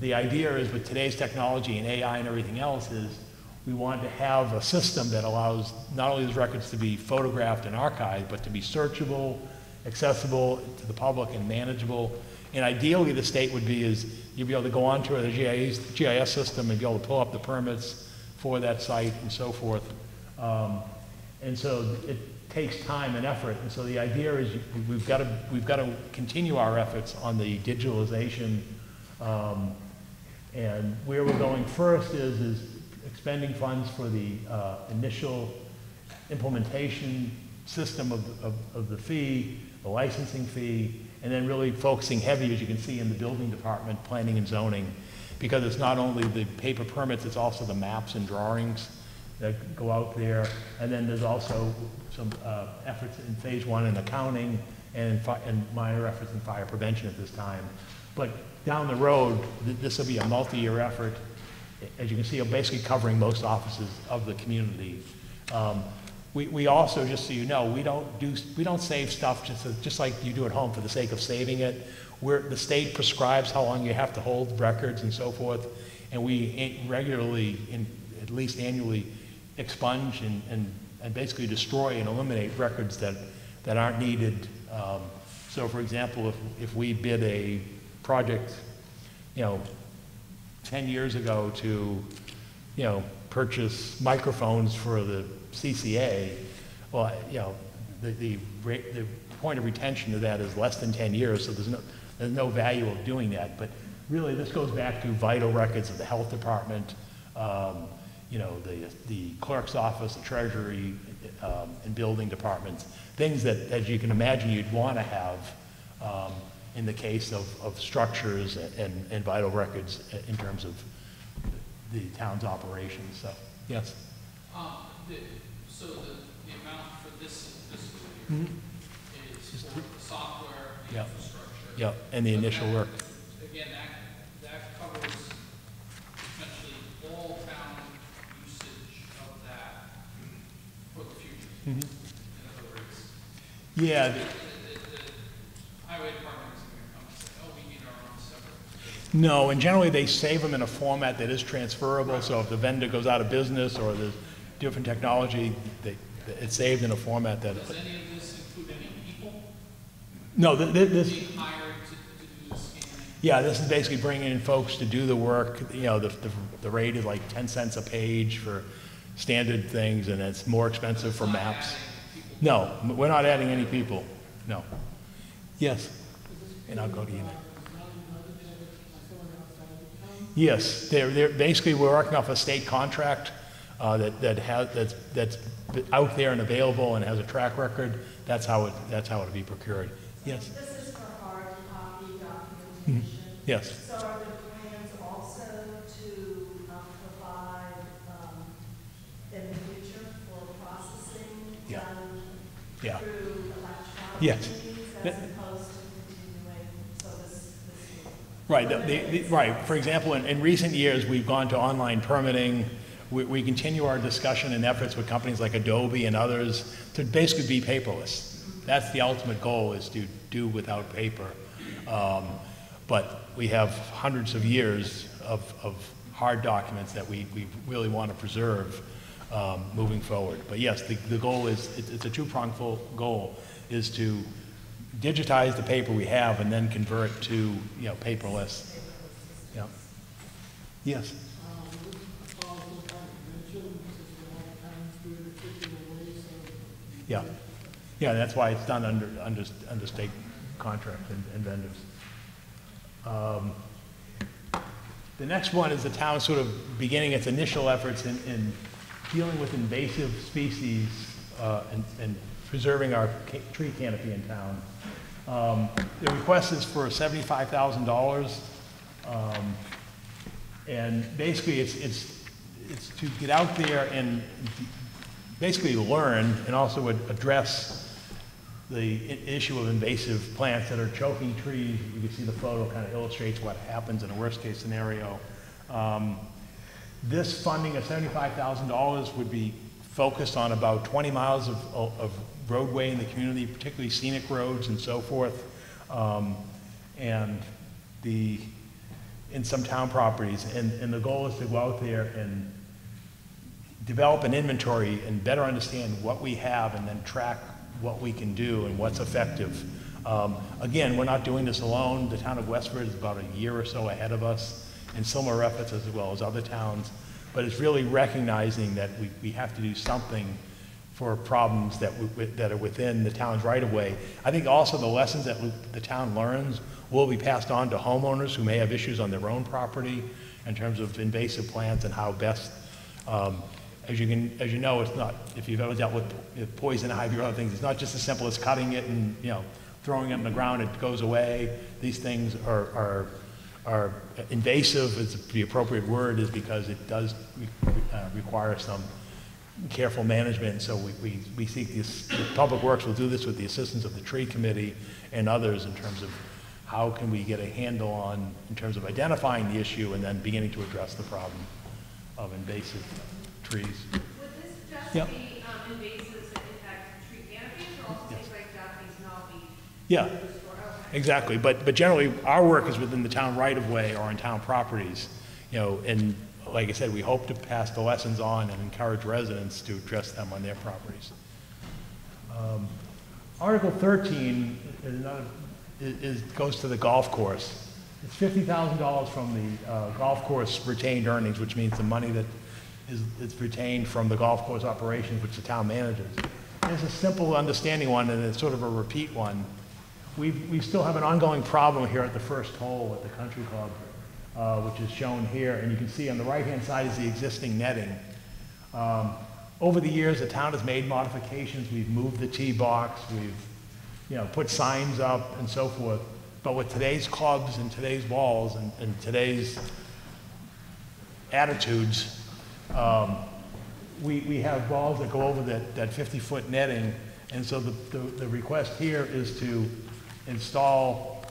the idea is with today's technology and AI and everything else is we want to have a system that allows not only these records to be photographed and archived, but to be searchable, accessible to the public and manageable. And ideally the state would be is you'd be able to go onto the GIS system and be able to pull up the permits for that site and so forth. And so it takes time and effort. And so the idea is we've got to continue our efforts on the digitalization. And where we're going first is expending funds for the initial implementation system of the fee, the licensing fee, and then really focusing heavy, as you can see, in the building department, planning and zoning, because it's not only the paper permits, it's also the maps and drawings that go out there. And then there's also some efforts in phase 1 in accounting and minor efforts in fire prevention at this time. But down the road, this will be a multi-year effort. As you can see, I'm basically covering most offices of the community. We also, just so you know, we don't save stuff just like you do at home for the sake of saving it. The state prescribes how long you have to hold records and so forth, and we regularly, at least annually, expunge and basically destroy and eliminate records that aren't needed. So, for example, if we bid a project, 10 years ago to, purchase microphones for the CCA, well, the point of retention of that is less than 10 years, so there's no value of doing that. But really, this goes back to vital records of the health department, the clerk's office, the treasury, and building departments, things that, as you can imagine, you'd want to have in the case of structures and vital records in terms of the town's operations. So, yes. So the amount for this fiscal year is for the software, the infrastructure. Yeah, and the initial work. Again, that covers essentially all town usage of that for the future. In other words, yeah. The highway department is going to come and say, oh, we need our own separate. No, and generally they save them in a format that is transferable. So if the vendor goes out of business or there's different technology, it's saved in a format that. Does any of this include any people? No, this. Being hired to do the scanning? Yeah, this is basically bringing in folks to do the work. The rate is like 10 cents a page for standard things, and it's more expensive for maps. No, we're not adding any people. No. Yes. And I'll go to you now. Yes, they're basically, we're working off a state contract that's out there and available and has a track record. That's how it'll be procured. Yes. This is for hard copy documentation. Yes. So are there plans also to provide in the future for processing done through electronic means as opposed to continuing? So this Right. Right. For example, in recent years, we've gone to online permitting. We continue our discussion and efforts with companies like Adobe and others to basically be paperless. That's the ultimate goal, is to do without paper. But we have hundreds of years of hard documents that we really want to preserve moving forward. But yes, the goal is, it's a two-pronged goal, is to digitize the paper we have and then convert to paperless. Yeah. Yes. Yeah, yeah, that's why it's done under state contract and vendors. The next one is the town sort of beginning its initial efforts in dealing with invasive species and preserving our tree canopy in town. The request is for $75,000, and basically it's to get out there and basically learn and also address the issue of invasive plants that are choking trees. You can see the photo kind of illustrates what happens in a worst case scenario. This funding of $75,000 would be focused on about 20 miles of roadway in the community, particularly scenic roads and so forth, and in some town properties. And the goal is to go out there and develop an inventory and better understand what we have and then track what we can do and what's effective. Again, we're not doing this alone. The town of Westford is about a year or so ahead of us in similar efforts as well as other towns. But it's really recognizing that we have to do something for problems that are within the town's right-of-way. I think also the lessons that the town learns will be passed on to homeowners who may have issues on their own property in terms of invasive plants and how best As you know, it's not, if you've ever dealt with poison ivy or other things, it's not just as simple as cutting it and, throwing it in the ground, it goes away. These things are invasive, is the appropriate word, is because it does require some careful management. So we seek this, the Public Works will do this with the assistance of the tree committee and others in terms of how can we get a handle on, in terms of identifying the issue and then beginning to address the problem of invasive trees. Would this just Yep. be invasives that impact tree canopies, or also things like Japanese knobby? Yeah, Okay. exactly. But generally, our work is within the town right-of-way or on town properties. And like I said, we hope to pass the lessons on and encourage residents to address them on their properties. Article 13 is another, goes to the golf course. It's $50,000 from the golf course retained earnings, which means the money that is retained from the golf course operations, which the town manages. It's a simple understanding one, and it's sort of a repeat one. We still have an ongoing problem here at the first hole at the country club, which is shown here, and you can see on the right-hand side is the existing netting. Over the years, the town has made modifications. We've moved the tee box, we've put signs up and so forth. But with today's clubs and today's balls and today's attitudes, we have balls that go over that 50-foot netting. And so the request here is to install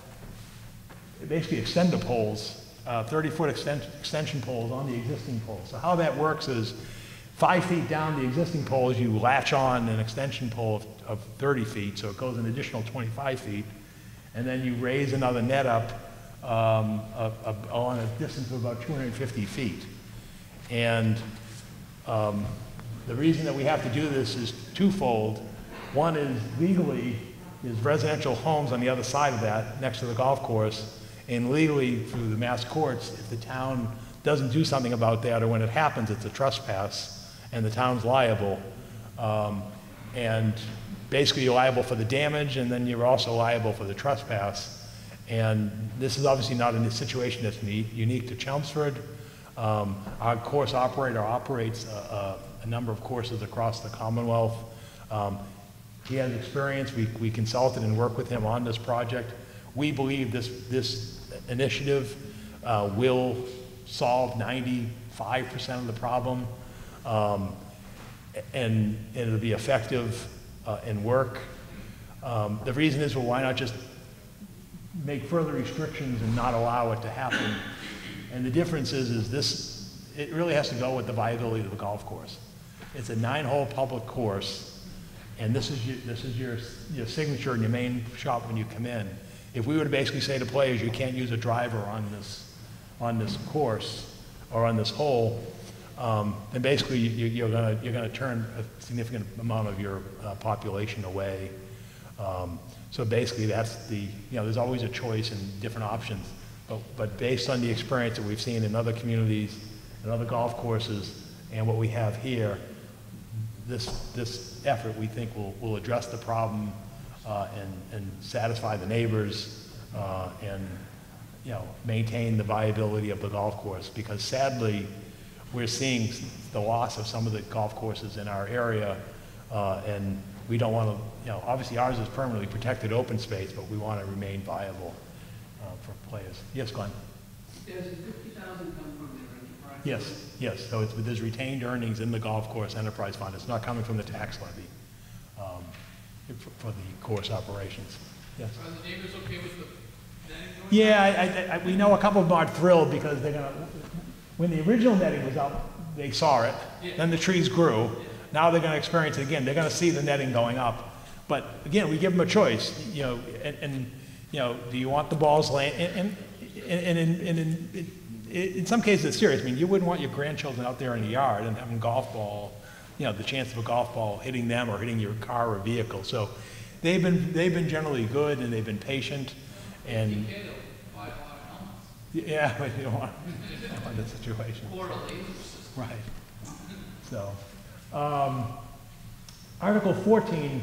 basically extender poles, 30-foot extension poles on the existing poles. So how that works is 5 feet down the existing poles, you latch on an extension pole of 30 feet, so it goes an additional 25 feet, and then you raise another net up on a distance of about 250 feet. And the reason that we have to do this is twofold. One is legally, is residential homes on the other side of that, next to the golf course, and legally through the mass courts, if the town doesn't do something about that, or when it happens, it's a trespass, and the town's liable. And basically you're liable for the damage, and then you're also liable for the trespass. And this is obviously not a situation that's unique to Chelmsford. Our course operator operates a number of courses across the Commonwealth. He has experience. We consulted and worked with him on this project. We believe this initiative will solve 95% of the problem, and it'll be effective and work. The reason is, well, why not just make further restrictions and not allow it to happen? And the difference is this, it really has to go with the viability of the golf course. It's a 9-hole public course, and this is your signature in your main shop when you come in. If we were to basically say to players, you can't use a driver on this course or on this hole, then basically you're gonna turn a significant amount of your population away. So basically that's there's always a choice and different options, but based on the experience that we've seen in other communities and other golf courses and what we have here, this effort we think will address the problem and satisfy the neighbors and maintain the viability of the golf course, because sadly we're seeing the loss of some of the golf courses in our area, and we don't want to, obviously ours is permanently protected open space, but we want to remain viable for players. Yes, Glenn? Does the 50,000 come from their enterprise? Yes. So there's retained earnings in the golf course enterprise fund. It's not coming from the tax levy for the course operations. Yes. Are the neighbors okay with the netting going? Yeah, we know a couple of them aren't thrilled because when the original netting was up, they saw it. Yeah. Then the trees grew. Yeah. Now they're going to experience it again. They're going to see the netting going up. But again, we give them a choice. Do you want the balls laying? And in some cases, it's serious. I mean, you wouldn't want your grandchildren out there in the yard and having golf ball, the chance of a golf ball hitting them or hitting your car or vehicle. So they've been generally good, and they've been patient. And Buy a lot of helmets. yeah, but you don't want that situation. Or a laser system. Right. So, Article 14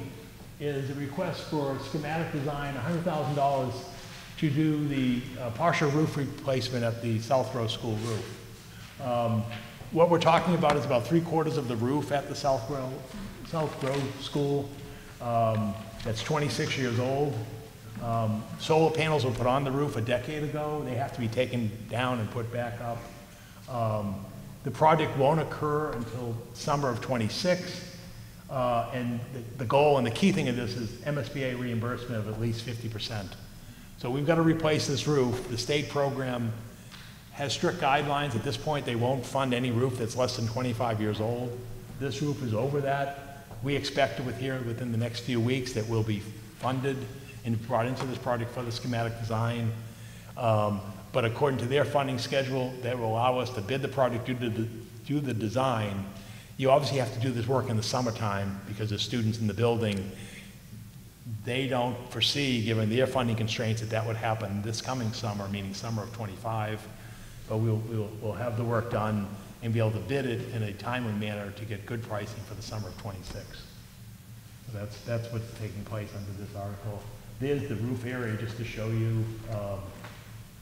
is a request for schematic design, $100,000 to do the partial roof replacement at the South Row School roof. What we're talking about is about 3/4 of the roof at the South Grove School. That's 26 years old. Solar panels were put on the roof a decade ago. They have to be taken down and put back up. The project won't occur until summer of '26. And the goal and the key thing of this is MSBA reimbursement of at least 50%. So we've got to replace this roof. The state program has strict guidelines. At this point, they won't fund any roof that's less than 25 years old. This roof is over that. We expect within the next few weeks that will be funded and brought into this project for the schematic design. But according to their funding schedule, that will allow us to bid the project, do the design. You obviously have to do this work in the summertime because the students in the building, they don't foresee, given their funding constraints, that would happen this coming summer, meaning summer of '25. But we'll have the work done and be able to bid it in a timely manner to get good pricing for the summer of '26. So that's what's taking place under this article. There's the roof area just to show you.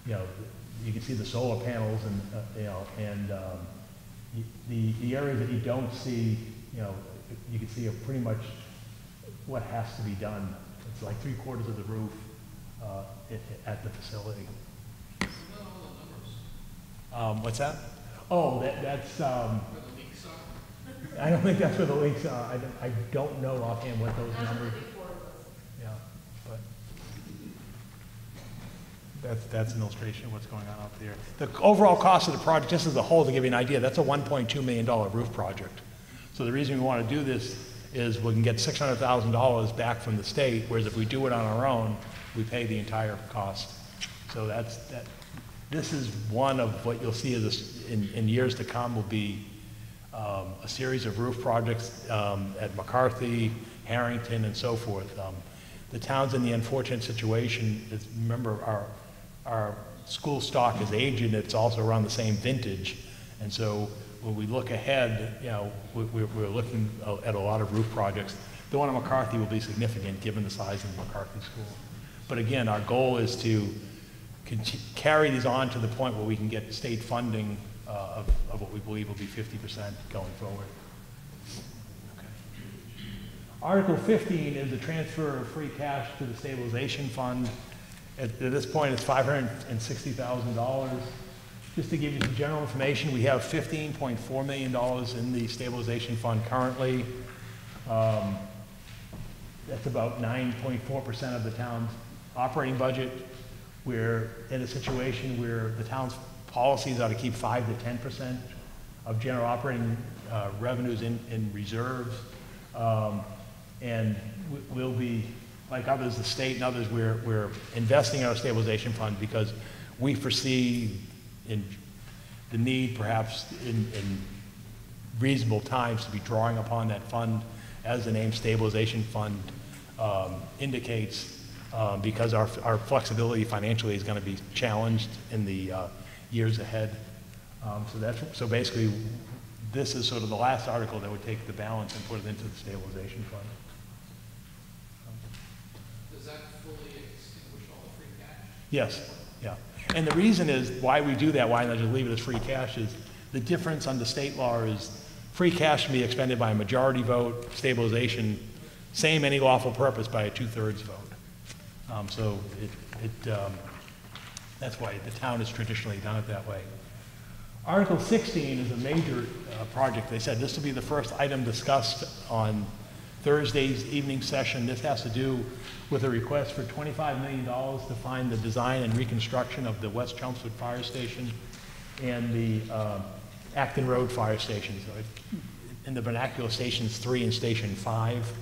You can see the solar panels and the areas that you don't see, you can see are pretty much what has to be done. It's like 3/4 of the roof at the facility. What's that? Oh, that's. Where the leaks are? I don't think that's where the leaks are. I don't know offhand what those numbers. Yeah, but that's an illustration of what's going on out there. The overall cost of the project, just as a whole, to give you an idea, that's a $1.2 million roof project. So the reason we want to do this is we can get $600,000 back from the state, whereas if we do it on our own, we pay the entire cost. So this is one of what you'll see in years to come will be a series of roof projects at McCarthy, Harrington, and so forth. The town's in the unfortunate situation, remember our school stock is aging, it's also around the same vintage. And so when we look ahead, we're looking at a lot of roof projects. The one at McCarthy will be significant given the size of the McCarthy school. But again, our goal is to carry these on to the point where we can get state funding of what we believe will be 50% going forward. Okay. Article 15 is the transfer of free cash to the stabilization fund. At this point, it's $560,000. Just to give you some general information, we have $15.4 million in the stabilization fund currently. That's about 9.4% of the town's operating budget. We're in a situation where the town's policies are to keep 5 to 10% of general operating revenues in reserves. And we'll be, like others, the state and others, we're investing in our stabilization fund because we foresee the need perhaps in reasonable times to be drawing upon that fund, as the name stabilization fund indicates. Because our flexibility financially is going to be challenged in the years ahead. So basically, this is sort of the last article that would take the balance and put it into the stabilization fund. Does that fully extinguish all the free cash? Yes, yeah. And the reason is why we do that, why not just leave it as free cash, is the difference under state law is free cash can be expended by a majority vote, stabilization, same any lawful purpose by a 2/3 vote. So that's why the town has traditionally done it that way. Article 16 is a major project. They said this will be the first item discussed on Thursday's evening session. This has to do with a request for $25 million to fund the design and reconstruction of the West Chelmsford Fire Station and the Acton Road Fire Station. So in the vernacular, Stations 3 and Station 5.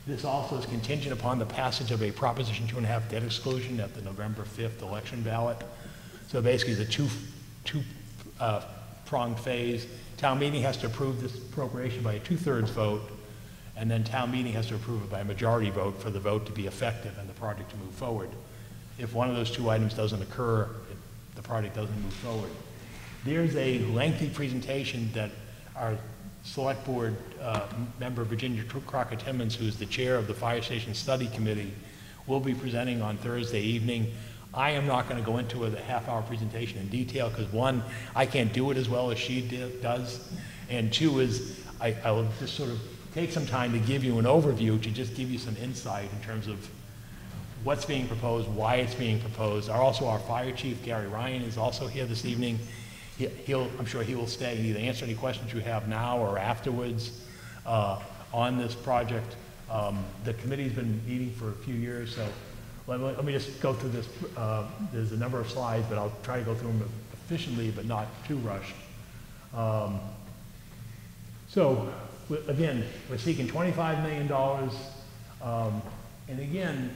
This also is contingent upon the passage of a Proposition 2.5 debt exclusion at the November 5th election ballot. So basically, it's a two-pronged phase. Town meeting has to approve this appropriation by a 2/3 vote, and then town meeting has to approve it by a majority vote for the vote to be effective and the project to move forward. If one of those two items doesn't occur, the project doesn't move forward. There's a lengthy presentation that our Select Board member Virginia Crockett-Timmons, who is the chair of the Fire Station Study Committee, will be presenting on Thursday evening. I am not going to go into a half-hour presentation in detail because one, I can't do it as well as she does, and two is I will just sort of take some time to give you an overview to just give you some insight in terms of what's being proposed, why it's being proposed. Also, our fire chief, Gary Ryan, is also here this evening. I'm sure he will stay and either answer any questions you have now or afterwards on this project. The committee's been meeting for a few years, so let me just go through this. There's a number of slides, but I'll try to go through them efficiently, but not too rushed. So, again, we're seeking $25 million, and again,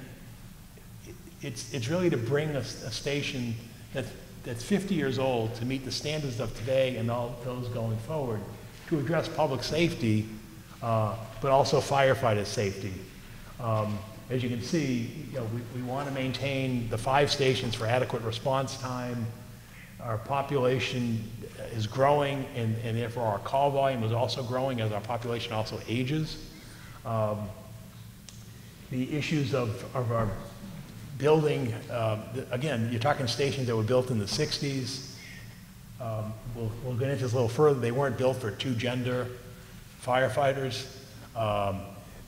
it's really to bring a station that's 50 years old to meet the standards of today and all those going forward to address public safety, but also firefighter safety. As you can see, we want to maintain the 5 stations for adequate response time. Our population is growing, and therefore our call volume is also growing as our population also ages. The issues of our building, again, you're talking stations that were built in the 60s. We'll get into this a little further. They weren't built for 2-gender firefighters.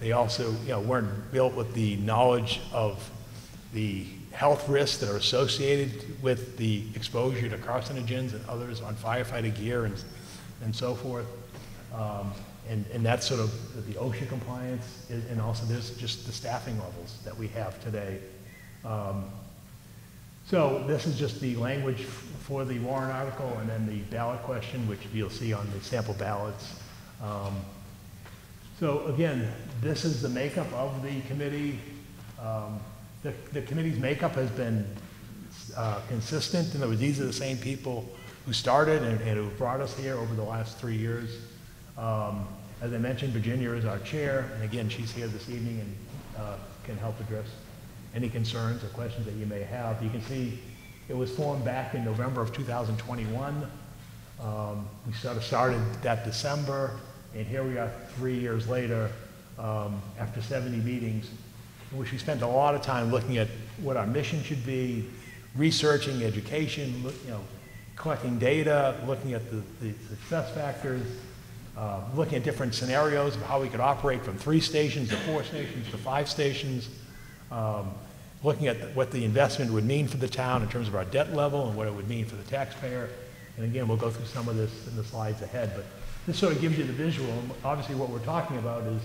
They also weren't built with the knowledge of the health risks that are associated with the exposure to carcinogens and others on firefighter gear and so forth. And that's sort of the OSHA compliance, and also there's just the staffing levels that we have today. So this is just the language for the warrant article, and then the ballot question, which you'll see on the sample ballots. So again, this is the makeup of the committee. The committee's makeup has been consistent. In other words, these are the same people who started and who brought us here over the last 3 years. As I mentioned, Virginia is our chair, and again, she's here this evening and can help address any concerns or questions that you may have. You can see it was formed back in November of 2021. We sort of started that December, and here we are 3 years later, after 70 meetings, in which we spent a lot of time looking at what our mission should be, researching education, collecting data, looking at the success factors, looking at different scenarios of how we could operate from 3 stations to 4 stations to 5 stations, looking at what the investment would mean for the town in terms of our debt level and what it would mean for the taxpayer. And again, we'll go through some of this in the slides ahead, but this sort of gives you the visual. Obviously, what we're talking about is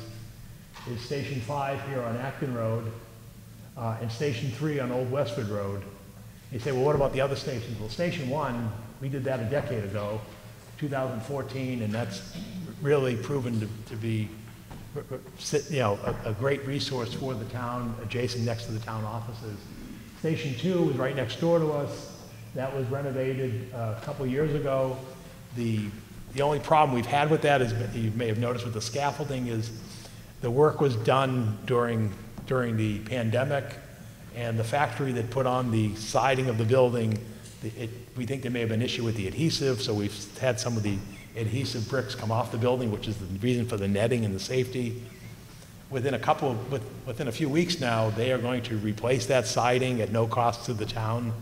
Station 5 here on Acton Road and Station 3 on Old Westford Road. You say, well, what about the other stations? Well, Station 1, we did that a decade ago, 2014, and that's really proven to be a great resource for the town, adjacent next to the town offices. Station 2 is right next door to us. That was renovated a couple years ago. The only problem we've had with that is, you may have noticed with the scaffolding, is the work was done during the pandemic, and the factory that put on the siding of the building, we think there may have been an issue with the adhesive, so we've had some of the adhesive bricks come off the building, which is the reason for the netting and the safety. Within a few weeks now, they are going to replace that siding at no cost to the town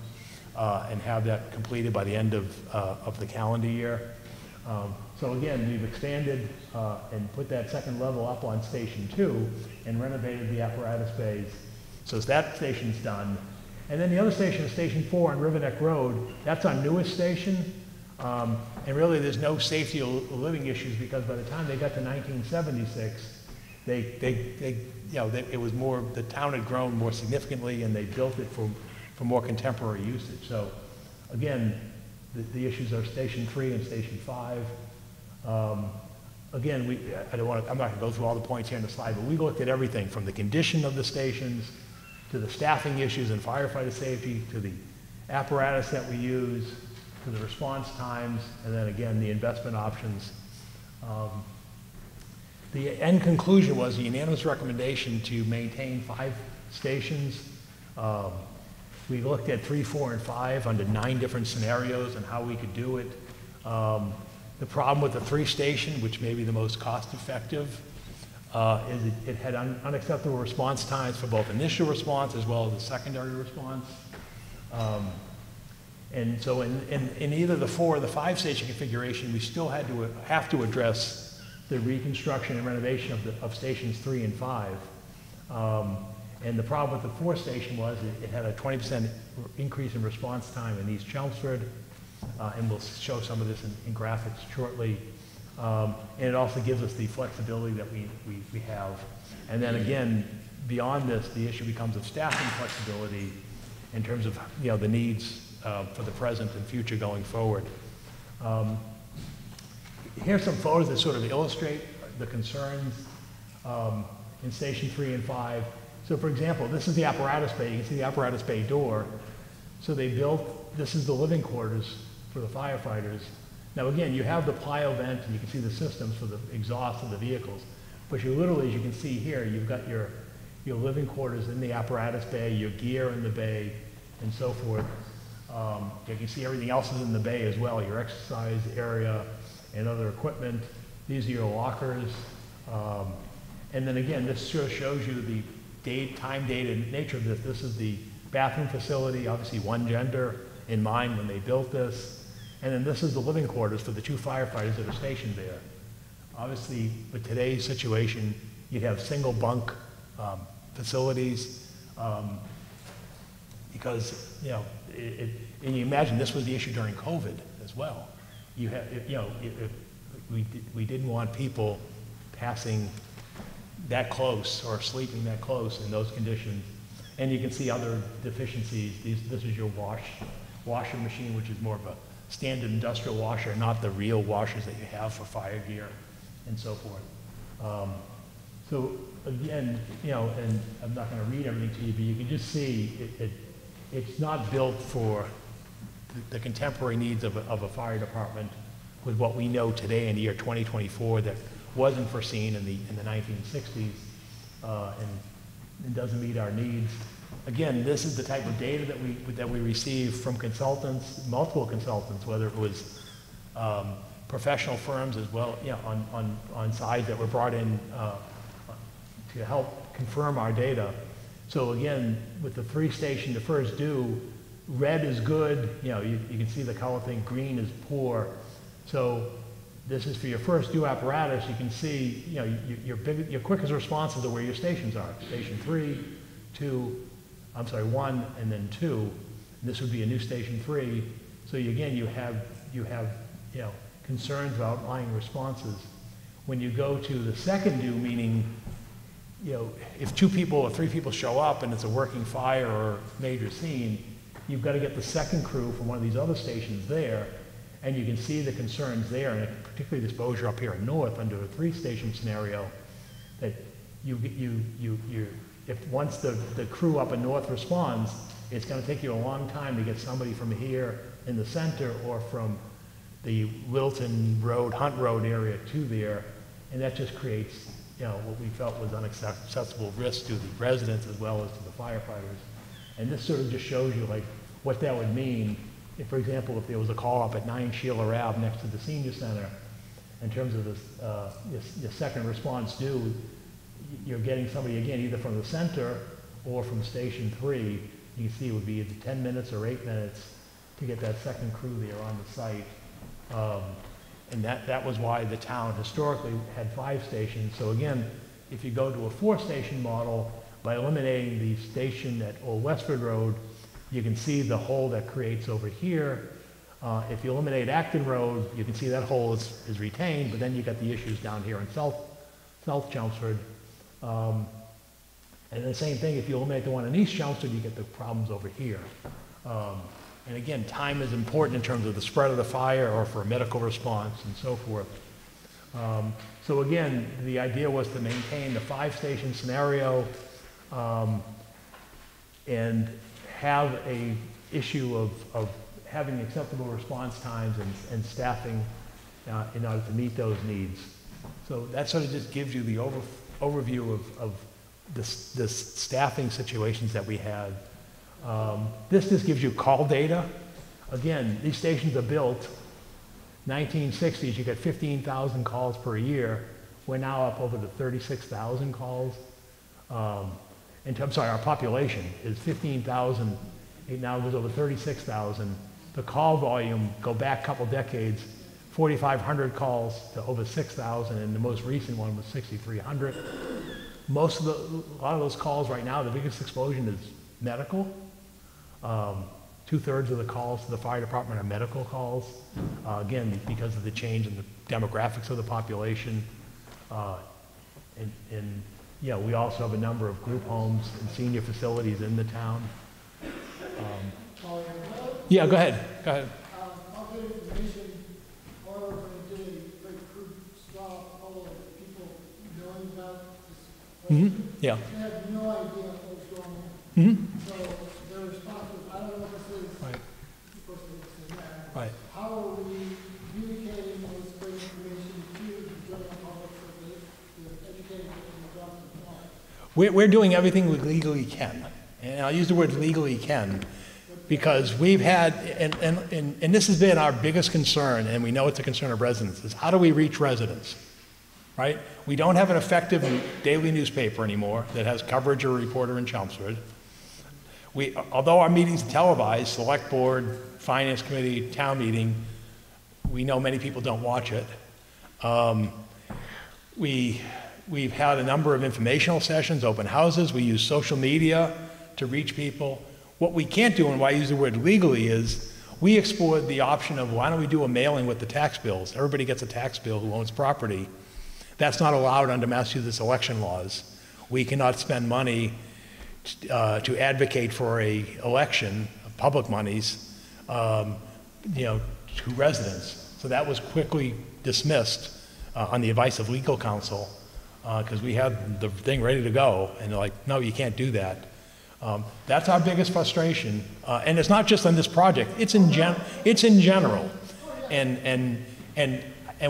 and have that completed by the end of the calendar year. So again, we've expanded and put that second level up on Station 2 and renovated the apparatus bays. So that station's done. And then the other station is Station 4 on River Neck Road. That's our newest station. And really there's no safety or living issues, because by the time they got to 1976, it was more, the town had grown more significantly, and they built it for more contemporary usage. So again, the issues are Station 3 and Station 5. Again, I'm not going to go through all the points here on the slide, but we looked at everything from the condition of the stations to the staffing issues and firefighter safety, to the apparatus that we use, to the response times, and then again, the investment options. The end conclusion was a unanimous recommendation to maintain 5 stations. We looked at 3, 4, and 5 under 9 different scenarios and how we could do it. The problem with the 3 station, which may be the most cost-effective, is it had unacceptable response times for both initial response as well as the secondary response. And so in either the 4 or the 5 station configuration, we still have to address the reconstruction and renovation of stations 3 and 5. And the problem with the 4 station was it had a 20% increase in response time in East Chelmsford, and we'll show some of this in graphics shortly. And it also gives us the flexibility that we have. And then again, beyond this, the issue becomes of staffing flexibility in terms of the needs for the present and future going forward. Here's some photos that sort of illustrate the concerns in Station 3 and 5. So for example, this is the apparatus bay. You can see the apparatus bay door. So they built, this is the living quarters for the firefighters. Now again, you have the plyo vent and you can see the systems for the exhaust of the vehicles. But you literally, as you can see here, you've got your living quarters in the apparatus bay, your gear in the bay, and so forth. You can see everything else is in the bay as well, your exercise area and other equipment. These are your lockers. And then again, this sort of shows you the time-dated nature of this. This is the bathroom facility, obviously one gender in mind when they built this. And then this is the living quarters for the 2 firefighters that are stationed there. Obviously, with today's situation, you'd have single bunk facilities because, and you imagine this was the issue during COVID as well. You have, we didn't want people passing that close or sleeping that close in those conditions. And you can see other deficiencies. This is your washer machine, which is more of a standard industrial washer, not the real washers that you have for fire gear and so forth. So again, and I'm not going to read everything to you, but you can just see it's not built for the contemporary needs of a fire department with what we know today in the year 2024 that wasn't foreseen in the 1960s and doesn't meet our needs. Again, this is the type of data that we receive from consultants, multiple consultants, whether it was professional firms as well, on side that were brought in to help confirm our data. So again, with the 3 station, the first due, red is good. You can see the color thing. Green is poor. So this is for your first due apparatus. You can see, your quickest responses are where your stations are. Station 3, 1, and then 2. And this would be a new station 3. So again, you have concerns about outlying responses. When you go to the second due, meaning, if 2 people or 3 people show up and it's a working fire or major scene, you've got to get the second crew from one of these other stations there, and you can see the concerns there, and particularly the exposure up here in North under a 3-station scenario, that if once the crew up in North responds, it's going to take you a long time to get somebody from here in the center or from the Wilton Road, Hunt Road area to there, and that just creates what we felt was unacceptable risk to the residents as well as to the firefighters. And this sort of just shows you what that would mean if, for example, if there was a call up at 9 Sheila Ave next to the senior center, in terms of your second response due, you're getting somebody again either from the center or from station 3. You can see it would be either 10 minutes or 8 minutes to get that second crew there on the site. And that was why the town historically had 5 stations. So again, if you go to a 4-station model, by eliminating the station at Old Westford Road, you can see the hole that creates over here. If you eliminate Acton Road, you can see that hole is retained, but then you got the issues down here in South Chelmsford. And the same thing, if you eliminate the one in East Chelmsford, you get the problems over here. And again, time is important in terms of the spread of the fire or for a medical response and so forth. So again, the idea was to maintain the 5-station scenario and have a issue of having acceptable response times and staffing in order to meet those needs. So that sort of just gives you the overview of the staffing situations that we had. This just gives you call data. Again, these stations are built 1960s. You get 15,000 calls per year. We're now up over the 36,000 calls. I'm sorry, our population is 15,000 It now goes over 36,000. The call volume, go back a couple decades, 4,500 calls to over 6,000, and the most recent one was 6,300. A lot of those calls right now, the biggest explosion is medical. 2/3 of the calls to the fire department are medical calls. Again, because of the change in the demographics of the population. And yeah, we also have a number of group homes and senior facilities in the town. Yeah, go ahead. Go ahead. I'll get information, or we're going to do a very crude straw poll of people knowing about this. Yeah. They have no idea what's going on. So their response was, I don't know what this is. Right. Of course, they would say that. Right. How are we communicating this great information to the general public so that they're educated in the job of the law? We're doing everything we legally can. And I'll use the word legally can because we've had, and this has been our biggest concern, and we know it's a concern of residents, is how do we reach residents, right? We don't have an effective daily newspaper anymore that has coverage or a reporter in Chelmsford. Although our meetings are televised, select board, finance committee, town meeting, we know many people don't watch it. We've had a number of informational sessions, open houses. We use social media to reach people. What we can't do, and why I use the word legally, is we explored the option of why don't we do a mailing with the tax bills? Everybody gets a tax bill who owns property. That's not allowed under Massachusetts election laws. We cannot spend money to advocate for a election, public monies, to residents. So that was quickly dismissed on the advice of legal counsel because we had the thing ready to go, and they're like, no, you can't do that. That's our biggest frustration, and it's not just on this project. It's in general, and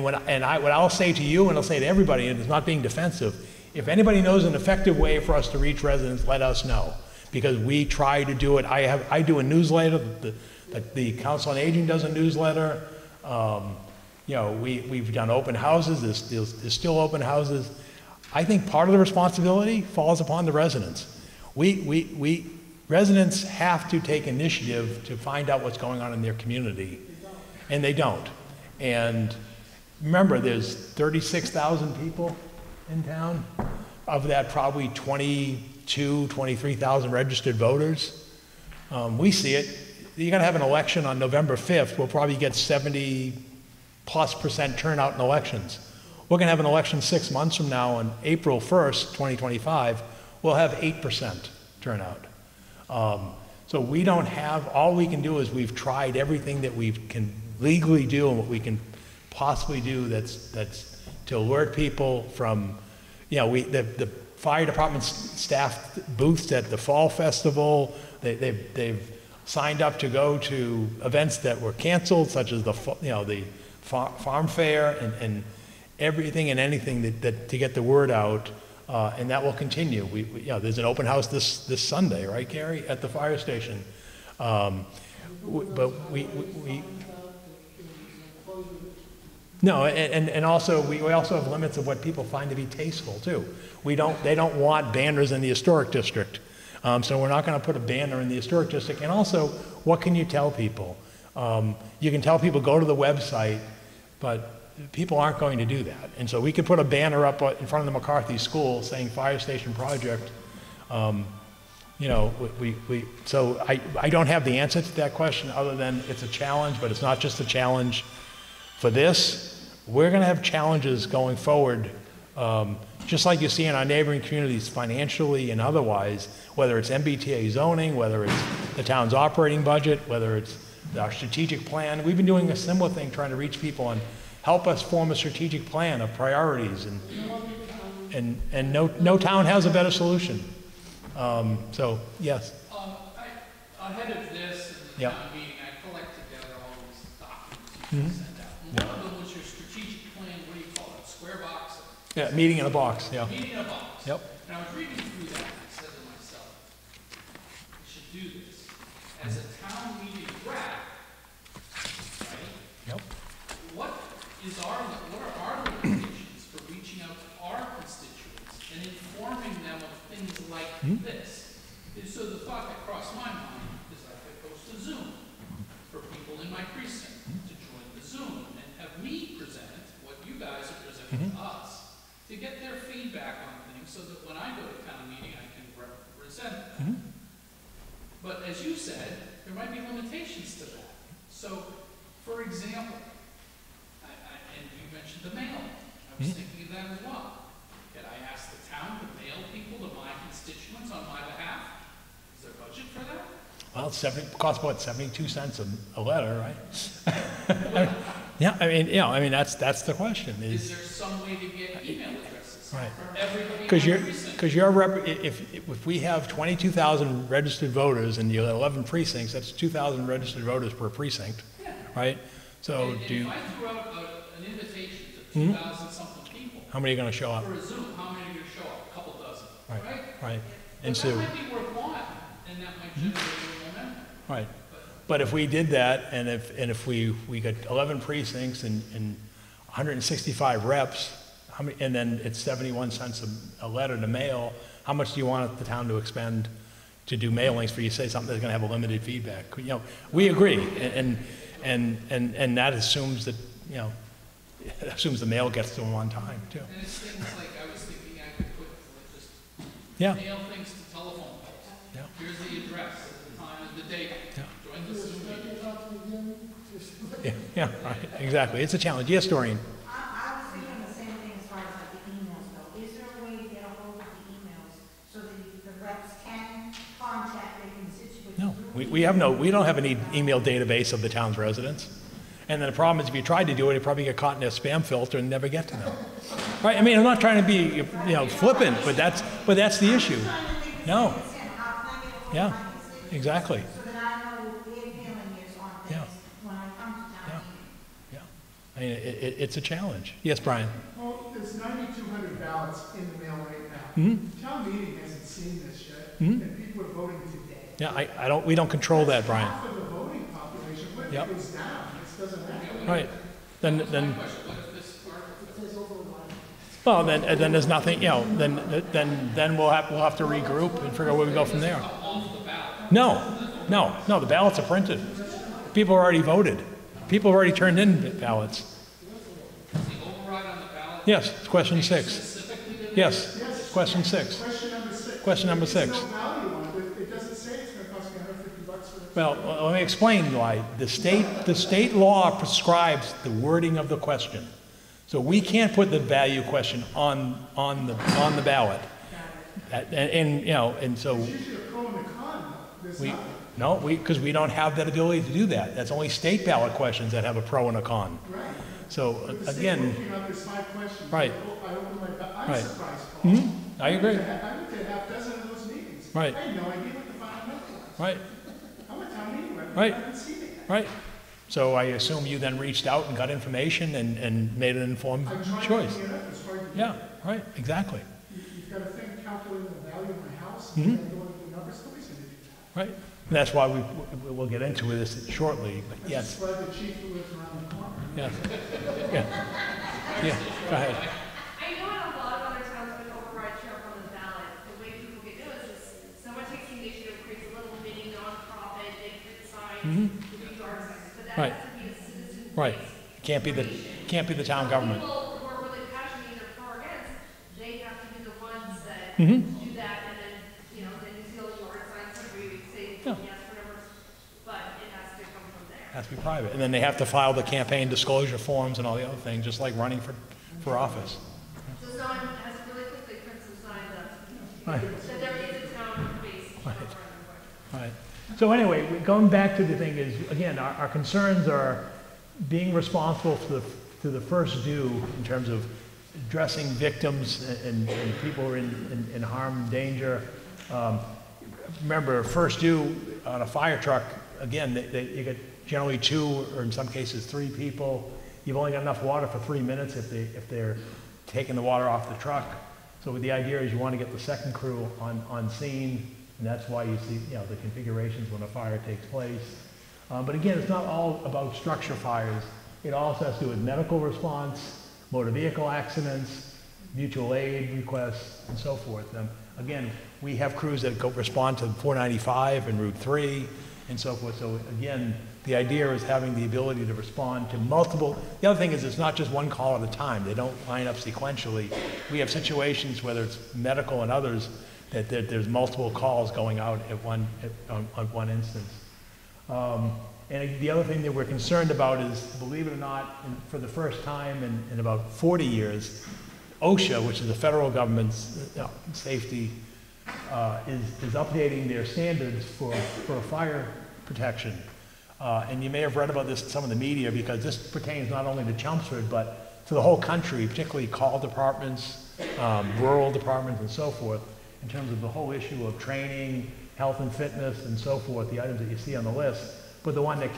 what I'll say to you, and I'll say to everybody, and it's not being defensive. If anybody knows an effective way for us to reach residents, let us know, because we try to do it. I do a newsletter. The Council on Aging does a newsletter. We've done open houses. There's still open houses. I think part of the responsibility falls upon the residents. Residents have to take initiative to find out what's going on in their community, and they don't. And remember, there's 36,000 people in town. Of that, probably 23,000 registered voters. We see it. You're going to have an election on November 5th. We'll probably get 70+% turnout in elections. We're going to have an election 6 months from now on April 1st, 2025. We'll have 8% turnout. So we don't have, all we can do is we've tried everything that we can legally do and what we can possibly do that's to alert people from, the fire department staff booths at the fall festival. They've signed up to go to events that were canceled, such as the farm fair and everything and anything that to get the word out. And that will continue. There's an open house this Sunday, right, Gary, at the fire station. No, and also we also have limits of what people find to be tasteful too. They don't want banners in the historic district, so we're not going to put a banner in the historic district. And also, what can you tell people? You can tell people go to the website, but people aren't going to do that. And so we could put a banner up in front of the McCarthy School saying Fire Station Project. So I don't have the answer to that question other than it's a challenge, but it's not just a challenge for this. We're going to have challenges going forward, just like you see in our neighboring communities financially and otherwise, whether it's MBTA zoning, whether it's the town's operating budget, whether it's our strategic plan. We've been doing a similar thing, trying to reach people and help us form a strategic plan of priorities, and no town has a better solution. So yes. Ahead of this and the town meeting, I collect together all these documents you send out. And one of them was your strategic plan. What do you call it? Square box? Yeah, meeting in a box. Yeah. Meeting in a box. Yep. And I was reading through that and I said to myself, we should do this as a town meeting rep, right? Yep. What are our limitations for reaching out to our constituents and informing them of things like this? And so the thought that crossed my mind is I could to Zoom for people in my precinct to join the Zoom and have me present what you guys are presenting to us to get their feedback on things so that when I go to town meeting, I can represent them. But as you said, there might be limitations to that. So, for example, and you mentioned the mailing. I was thinking of that as well. Could I ask the town to mail people to my constituents on my behalf? Is there a budget for that? Well, it costs what, 72 cents a letter, right? Yeah, I mean, that's the question. Is there some way to get email addresses Right. for everybody? Because if we have 22,000 registered voters and you have 11 precincts, that's 2,000 registered voters per precinct, right? So And do you, if I threw out an invitation to 2,000 something people how many are going to show up? for a Zoom, how many are going to show up? A couple dozen, right? Right. But And that so, might be worthwhile, and that might generate a little momentum. right. But if we did that, and if we got 11 precincts and 165 reps, and then it's 71 cents a letter to mail, how much do you want the town to expend to do mailings for you say something that's going to have a limited feedback? You know, we agree, and that assumes that, you know, it assumes the mail gets to them on time too. And it's things like I was thinking I could put, like, just Yeah. mail things to telephone poles. Yeah. Here's the address, the time, and the date. Yeah. Join the Zoom meeting. Yeah, right, exactly. It's a challenge. Yes, Doreen. I was thinking the same thing as far as like the emails go. Is there a way to get a hold of the emails so that the reps can contact their constituents? No, we don't have any email database of the town's residents. And then the problem is if you tried to do it, you'd probably get caught in a spam filter and never get to them. Right? I mean, I'm not trying to be, flippant, but that's the issue. No. Yeah, exactly. So that I know their feeling is on Yeah. things when I come to town meeting. Yeah. I mean, it's a challenge. Yes, Brian? Well, there's 9,200 ballots in the mail right now. Town meeting hasn't seen this yet, and people are voting today. Yeah, we don't control that, Brian. Half of the voting population, what if Yep. it goes down? This doesn't happen. Right. Then, What if this article well, then there's nothing, then we'll have to regroup and figure out where we go from there. No, the ballots are printed. People already voted. People have already turned in ballots. the override on the ballot? Yes, it's question 6. Specifically to Yes, question 6. Question number 6. Question number 6. There's no value on it. It doesn't say it's going to cost me $150 for the. Well, let me explain why. The state law prescribes the wording of the question. So we can't put the value question on the ballot. And so It's usually a pro and a con, though. There's no, not. because we don't have that ability to do that. That's only state ballot questions that have a pro and a con. Right. So But the state again, looking up, there's 5 questions. Right. I open I'm Right. surprised, Paul. I agree. I went to a half dozen of those meetings. Right. I had no idea what the final number was. Right, I'm a town meeting rep. Right. I haven't seen it yet. right. So I assume you then reached out and got information and made an informed I'm trying choice. to get it up. It's hard to do. Yeah, right, exactly. You've got to think, calculating the value of my house, and then going to the numbers, nobody's going to do that. Right. And that's why we'll get into this shortly, but yes, That's why the chief who lives around the corner. yes. Yeah, yeah, go ahead. I know in a lot of other towns with override show up on the ballot, the way people get noticed is someone takes the initiative, creates a little mini nonprofit, they create signs, do yard signs, but that Right. has to be a citizen. Right. Can't be the town government. People who are really passionate either for or against, they have to be the ones that do that, and then, then you see all the yard signs, where you say Yeah. yes, whatever, but it has to come from there. Has to be private. And then they have to file the campaign disclosure forms and all the other things, just like running for office. So someone has to really quickly print some signs up, Right. that there is a town base. Right. So anyway, going back to the thing is, again, our concerns are being responsible to the first due in terms of addressing victims and people who are in harm and danger. Remember, first due on a fire truck, again, you get generally 2 or in some cases 3 people. You've only got enough water for 3 minutes if they're taking the water off the truck. So the idea is you want to get the second crew on scene, and that's why you see the configurations when a fire takes place. But again, it's not all about structure fires. It also has to do with medical response, motor vehicle accidents, mutual aid requests, and so forth. Again, we have crews that go respond to 495 and Route 3, and so forth. So again, the idea is having the ability to respond to multiple. The other thing is it's not just one call at a time. They don't line up sequentially. We have situations, whether it's medical and others, that there's multiple calls going out at on one instance. And the other thing that we're concerned about is, believe it or not, for the first time in about 40 years, OSHA, which is the federal government's safety, is updating their standards for fire protection. And you may have read about this in some of the media, because this pertains not only to Chelmsford, but to the whole country, particularly call departments, rural departments, and so forth, in terms of the whole issue of training, health and fitness, and so forth, the items that you see on the list. But the one that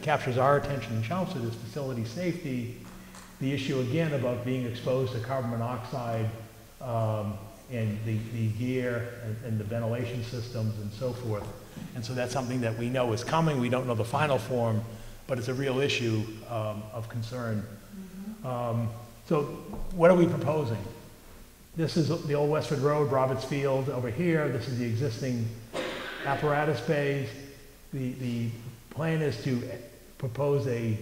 captures our attention in Chelmsford is facility safety, the issue again about being exposed to carbon monoxide, and the gear and the ventilation systems and so forth. And so that's something that we know is coming. We don't know the final form, but it's a real issue of concern. So what are we proposing? This is the old Westford Road, Roberts Field over here. This is the existing apparatus bays. The plan is to propose a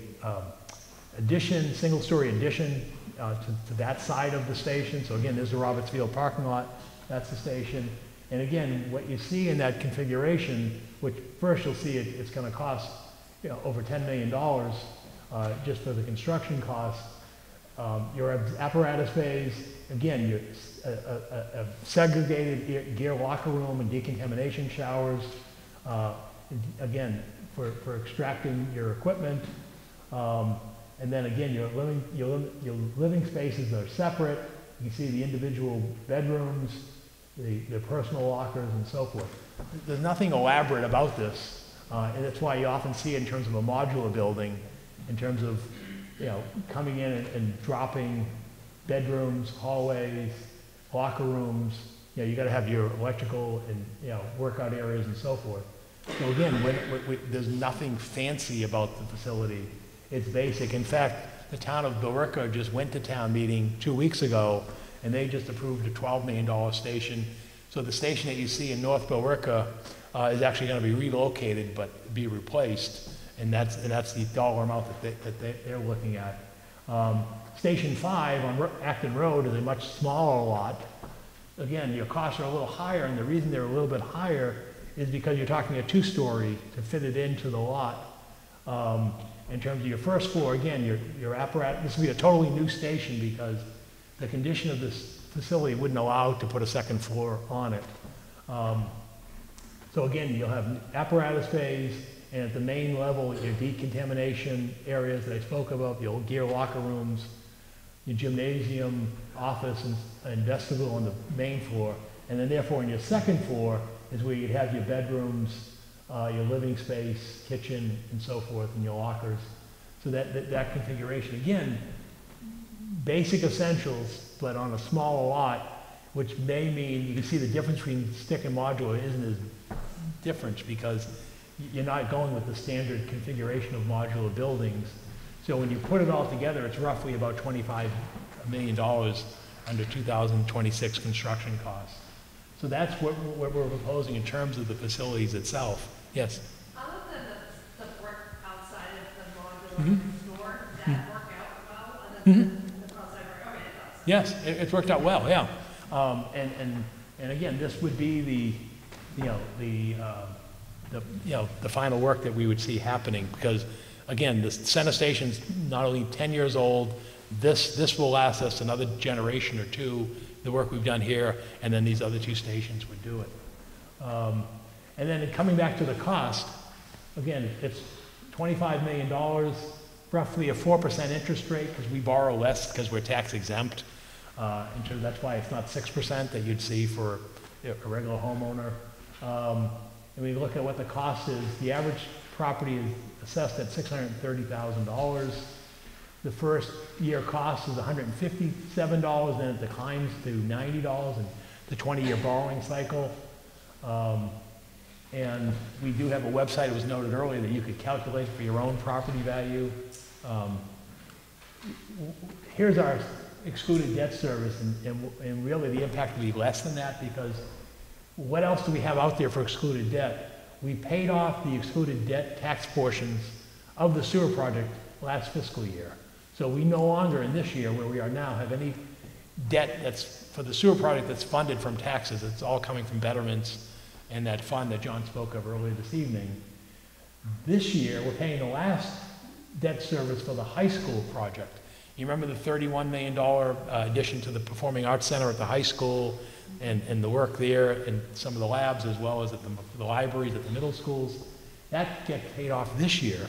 addition, single-story addition to that side of the station. So again, there's the Roberts Field parking lot. That's the station. And again, what you see in that configuration, which first you'll see it's going to cost over $10 million just for the construction costs. Your apparatus bays, again, your a segregated gear locker room and decontamination showers. Again, for extracting your equipment. And then again, your living spaces are separate. You can see the individual bedrooms, the personal lockers, and so forth. There's nothing elaborate about this, and that's why you often see it in terms of a modular building, in terms of coming in and dropping bedrooms, hallways, locker rooms. You got to have your electrical and workout areas and so forth. So again, there's nothing fancy about the facility. It's basic. In fact, the town of Billerica just went to town meeting 2 weeks ago, and they just approved a $12 million station. So the station that you see in North Billerica is actually going to be relocated, but be replaced, and that's the dollar amount that they're looking at. Station 5 on Acton Road is a much smaller lot. Again, your costs are a little higher, and the reason they're a little bit higher is because you're talking a 2-story to fit it into the lot. In terms of your first floor, again, your apparatus, this will be a totally new station because the condition of this facility wouldn't allow to put a second floor on it. So again, you'll have apparatus bays, and at the main level, your decontamination areas that I spoke about, the old gear locker rooms, your gymnasium, office, and vestibule on the main floor. And then therefore, on your second floor is where you'd have your bedrooms, your living space, kitchen, and so forth, and your lockers. So that configuration, again, basic essentials, but on a smaller lot, which may mean, you can see the difference between stick and modular isn't as different because you're not going with the standard configuration of modular buildings. So when you put it all together, it's roughly about $25 million under 2026 construction costs. So that's what we're proposing in terms of the facilities itself. Yes? Other than the brick outside of the modular store, did that work out well? Other than the outside brick? Okay, it does. Yes, it's worked out well, yeah. And again, this would be the final work that we would see happening because, again, the center station's not only 10 years old, this will last us another generation or two, the work we've done here, and then these other 2 stations would do it. And then coming back to the cost, again, it's $25 million, roughly a 4% interest rate because we borrow less because we're tax exempt. That's why it's not 6% that you'd see for a regular homeowner. And we look at what the cost is. The average property is assessed at $630,000. The first year cost is $157, then it declines to $90 in the 20-year borrowing cycle. And we do have a website, it was noted earlier, that you could calculate for your own property value. Here's our excluded debt service, and really the impact would be less than that because what else do we have out there for excluded debt? we paid off the excluded debt tax portions of the sewer project last fiscal year. So we no longer in this year, where we are now, have any debt that's for the sewer project that's funded from taxes. It's all coming from betterments and that fund that John spoke of earlier this evening. This year, we're paying the last debt service for the high school project. You remember the $31 million addition to the Performing Arts Center at the high school and the work there and some of the labs, as well as at the libraries at the middle schools? That gets paid off this year.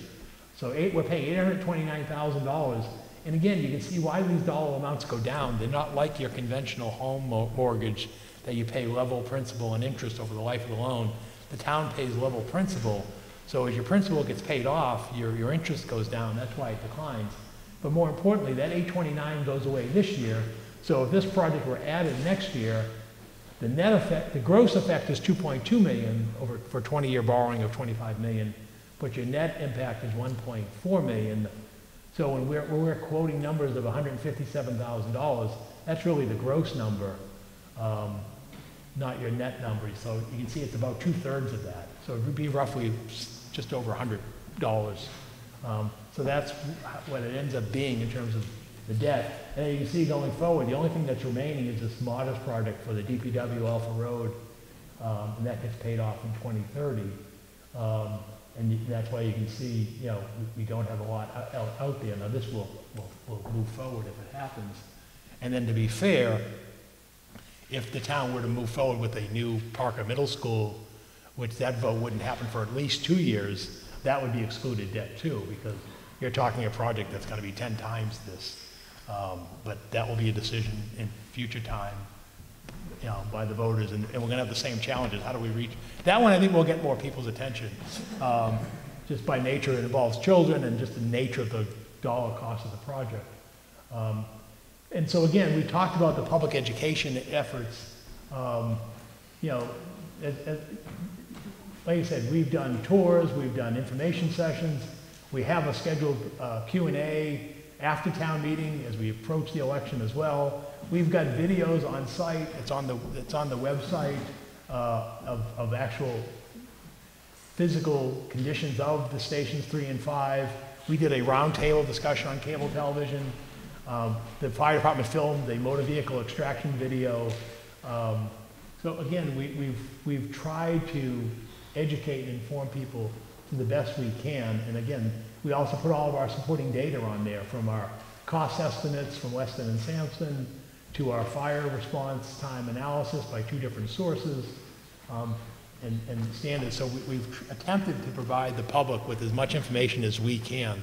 So we're paying $829,000. And again, you can see why these dollar amounts go down. They're not like your conventional home mortgage that you pay level principal and interest over the life of the loan. The town pays level principal. So as your principal gets paid off, your interest goes down. That's why it declines. But more importantly, that $829 goes away this year. So if this project were added next year, the net effect, the gross effect is $2.2 million for 20-year borrowing of $25 million, but your net impact is $1.4 million. So when we're quoting numbers of $157,000, that's really the gross number, not your net number. So you can see it's about 2/3 of that. So it would be roughly just over $100. So that's what it ends up being in terms of the debt. And you can see going forward, the only thing that's remaining is this modest project for the DPW Alpha Road, and that gets paid off in 2030. And that's why you can see, we don't have a lot out there. Now this will move forward if it happens. And then to be fair, if the town were to move forward with a new Parker Middle School, which that vote wouldn't happen for at least 2 years, that would be excluded debt too, because you're talking a project that's going to be 10 times this. But that will be a decision in future time, by the voters, and we're going to have the same challenges. How do we reach that one? I think we'll get more people's attention, just by nature. It involves children and just the nature of the dollar cost of the project. And so again, we talked about the public education efforts. Like I said, we've done tours, we've done information sessions. We have a scheduled Q&A after town meeting as we approach the election as well. We've got videos on site. It's on the website of actual physical conditions of the stations 3 and 5. We did a roundtable discussion on cable television. The fire department filmed a motor vehicle extraction video. So again, we've tried to educate and inform people to the best we can. And again, we also put all of our supporting data on there, from our cost estimates from Weston and Sampson to our fire response time analysis by 2 different sources, and standards. So we've attempted to provide the public with as much information as we can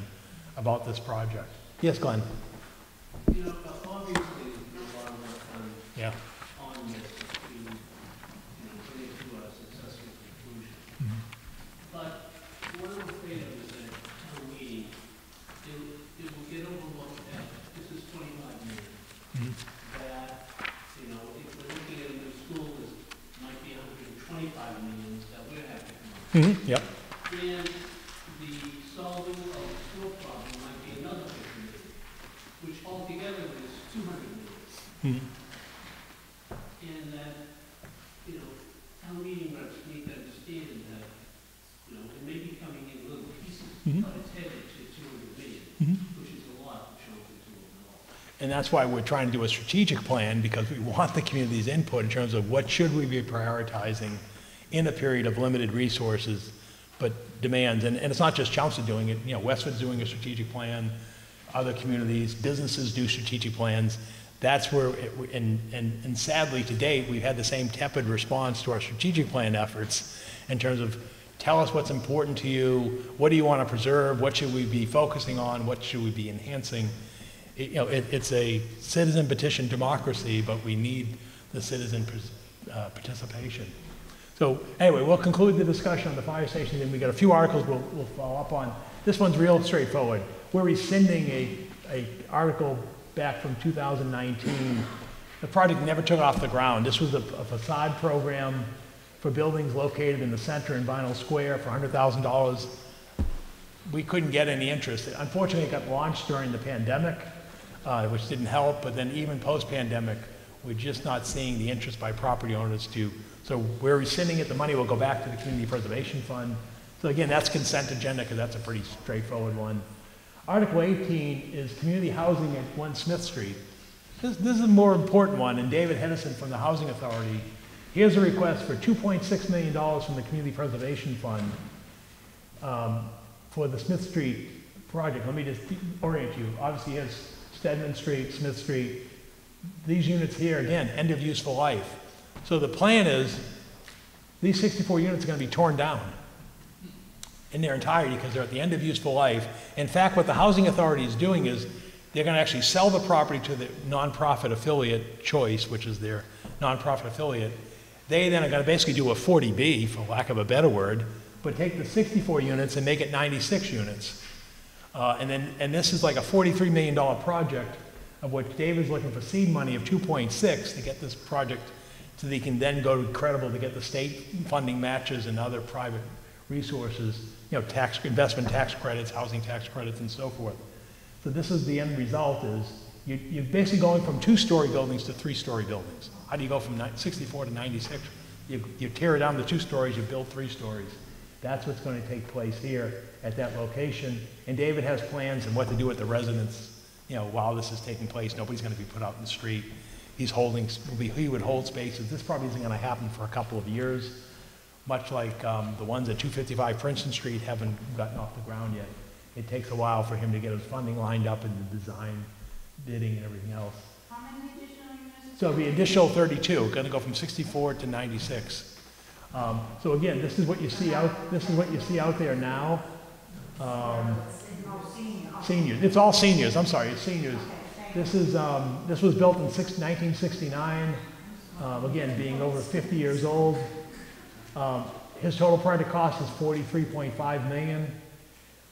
about this project. Yes, Glenn? Obviously, there's a lot of work done Yeah. on this to bring it to a successful conclusion. Mm-hmm. But what I'm afraid of is that town meeting, it will get overlooked that this is $25 million. Mm-hmm. That, if we're looking at a new school, this might be $125 million that we're having to come up with. Mm-hmm. Yep. And the solving of the sewer problem might be another $50 million, which altogether is $200 million. Mm-hmm. And that, town meeting reps need to understand that, it may be coming in little pieces, Mhm. but it's headed to $200 million, Mhm. which is a lot to chunk into a mill. And that's why we're trying to do a strategic plan, because we want the community's input in terms of what should we be prioritizing in a period of limited resources, but demands. And it's not just Chelmsford doing it. Westford's doing a strategic plan. Other communities, businesses do strategic plans. That's where, and sadly to date, we've had the same tepid response to our strategic plan efforts in terms of, tell us what's important to you, what do you want to preserve, what should we be focusing on, what should we be enhancing. It's a citizen petition democracy, but we need the citizen participation. So anyway, we'll conclude the discussion on the fire station, and we got a few articles we'll follow up on. This one's real straightforward. We're rescinding a article back from 2019. The project never took off the ground. This was a facade program for buildings located in the center in Vinyl Square for $100,000. We couldn't get any interest. Unfortunately, it got launched during the pandemic, which didn't help, but then even post-pandemic, We're just not seeing the interest by property owners to, so where we're sending it, the money will go back to the Community Preservation Fund. So again, that's consent agenda because that's a pretty straightforward one. Article 18 is community housing at 1 Smith Street. This is a more important one, and David Henderson from the Housing Authority. Here's a request for $2.6 million from the Community Preservation Fund for the Smith Street project. Let me just orient you. Obviously, here's Stedman Street, Smith Street. These units here, again, end of useful life. So the plan is these 64 units are going to be torn down in their entirety because they're at the end of useful life. In fact, what the Housing Authority is doing is they're going to actually sell the property to the nonprofit affiliate Choice, which is their nonprofit affiliate. They then are going to basically do a 40B, for lack of a better word, but take the 64 units and make it 96 units. And this is like a $43 million project, of which David's looking for seed money of 2.6 to get this project so they can then go to credible to get the state funding matches and other private resources, you know, investment tax credits, housing tax credits, and so forth. So this is the end result is you're basically going from 2-story buildings to 3-story buildings. How do you go from 64 to 96? You tear it down to 2 stories, you build 3 stories. That's what's going to take place here at that location. And David has plans on what to do with the residents, you know, while this is taking place. Nobody's going to be put out in the street. He would hold spaces. This probably isn't going to happen for a couple of years, much like the ones at 255 Princeton Street haven't gotten off the ground yet. It takes a while for him to get his funding lined up and the design, bidding, and everything else. How many additional units? So the additional 32, going to go from 64 to 96. So again, this is what you see out. This is what you see out there now. Seniors. It's all seniors. I'm sorry, it's seniors. This was built in 1969. Again, being over 50 years old. His total project cost is $43.5 million.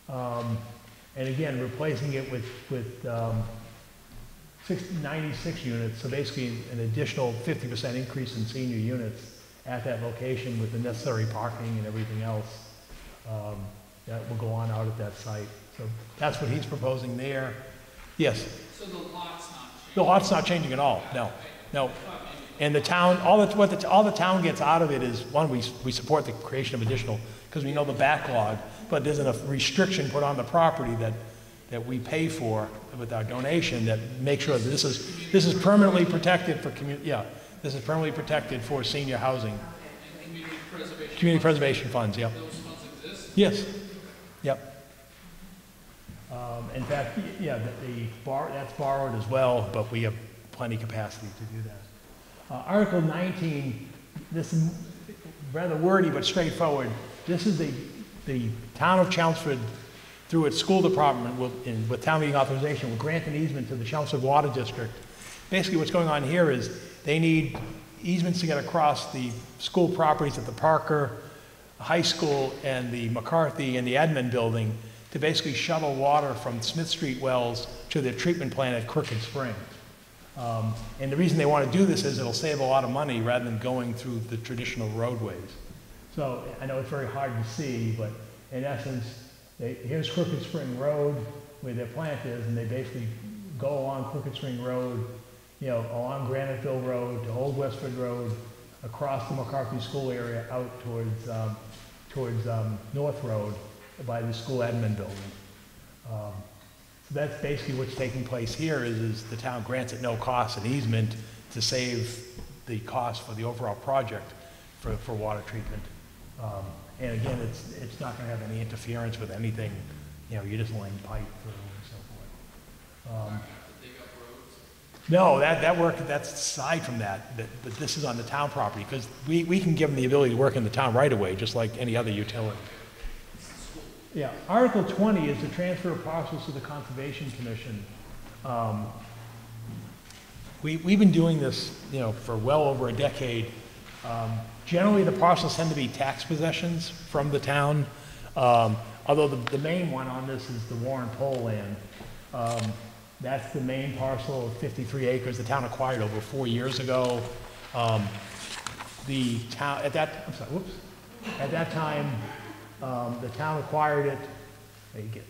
And again, replacing it with 96 units. So basically, an additional 50% increase in senior units at that location with the necessary parking and everything else that will go on out at that site. So that's what he's proposing there. Yes? So the lot's not changing? The lot's not changing at all, no, no. And the town, all the town gets out of it is, one, we support the creation of additional, because we know the backlog, but there's a restriction put on the property that we pay for with our donation that makes sure that this is permanently protected for this is permanently protected for senior housing. And Community preservation funds, yep. Those funds exist? Yes, yep. In fact, yeah, that's borrowed as well, but we have plenty capacity to do that. Article 19, this is rather wordy but straightforward. This is the town of Chelmsford, through its school department, with town meeting authorization, will grant an easement to the Chelmsford Water District. Basically, what's going on here is they need easements to get across the school properties at the Parker High School and the McCarthy and the admin building to basically shuttle water from Smith Street wells to their treatment plant at Crooked Spring. And the reason they want to do this is it'll save a lot of money rather than going through the traditional roadways. So I know it's very hard to see, but in essence, here's Crooked Spring Road where their plant is, and they basically go along Crooked Spring Road, you know, along Graniteville Road to Old Westford Road, across the McCarthy School area out towards North Road by the school admin building. So that's basically what's taking place here is the town grants at no cost an easement to save the cost for the overall project for water treatment. And again, it's not going to have any interference with anything. You know, you're just laying pipe through and so forth. No, that work, that's aside from that, but this is on the town property, because we can give them the ability to work in the town right away, just like any other utility. Yeah, Article 20 is the transfer of parcels to the Conservation Commission. We've been doing this, you know, for well over a decade. Generally, the parcels tend to be tax possessions from the town, although the main one on this is the Warren Pole land. That's the main parcel of 53 acres the town acquired over 4 years ago. The town, at that time, the town acquired it. Let me get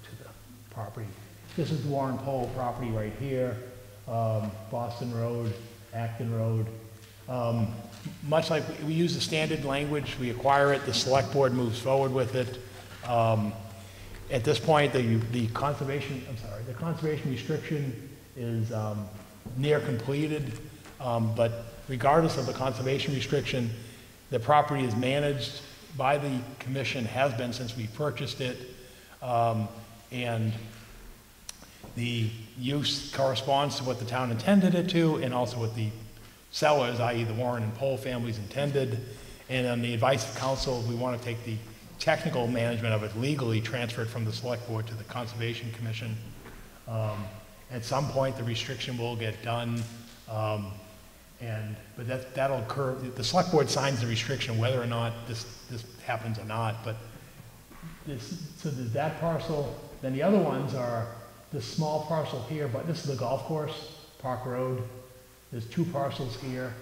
to the property. This is the Warren Pole property right here, Boston Road. Acton Road. Much like we use the standard language, we acquire it, the select board moves forward with it. At this point, the conservation restriction is near completed, but regardless of the conservation restriction, the property is managed by the commission, has been since we purchased it, and the use corresponds to what the town intended it to, and also what the sellers, i.e. the Warren and Pohl families, intended. And on the advice of council, we want to take the technical management of it legally, transfer it from the select board to the Conservation Commission. At some point, the restriction will get done, but that'll occur. The select board signs the restriction whether or not this happens or not. But so there's that parcel. Then the other ones are this small parcel here, but this is the golf course, Park Road. There's two parcels here,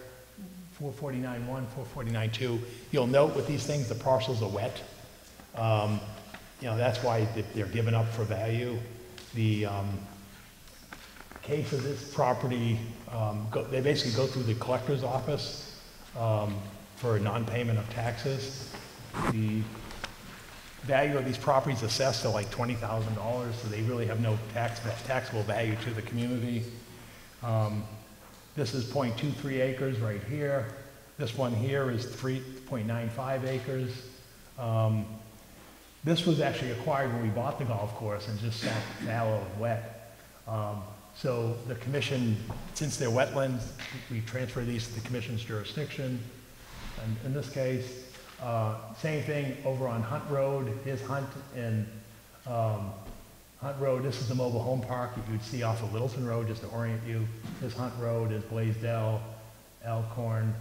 449-1, 449-2. You'll note with these things, the parcels are wet. That's why they're given up for value. The case of this property, they basically go through the collector's office for non-payment of taxes. The value of these properties assessed to like $20,000, so they really have no taxable value to the community. This is 0.23 acres right here. This one here is 3.95 acres. This was actually acquired when we bought the golf course and just sat fallow and wet. So the commission, since they're wetlands, we transfer these to the commission's jurisdiction. And in this case, same thing over on Hunt Road. Here's Hunt and Hunt Road. This is the mobile home park that you'd see off of Littleton Road, just to orient you. This Hunt Road is Blaisdell, Elkhorn,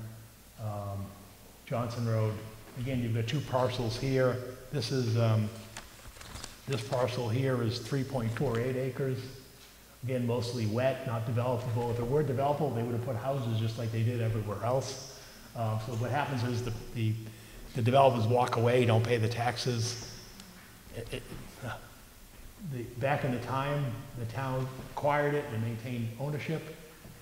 Johnson Road. Again, you've got two parcels here. This is this parcel here is 3.48 acres. Again, mostly wet, not developable. If it were developable, they would have put houses just like they did everywhere else. So what happens is the developers walk away, don't pay the taxes. Back in the time, the town acquired it and maintained ownership.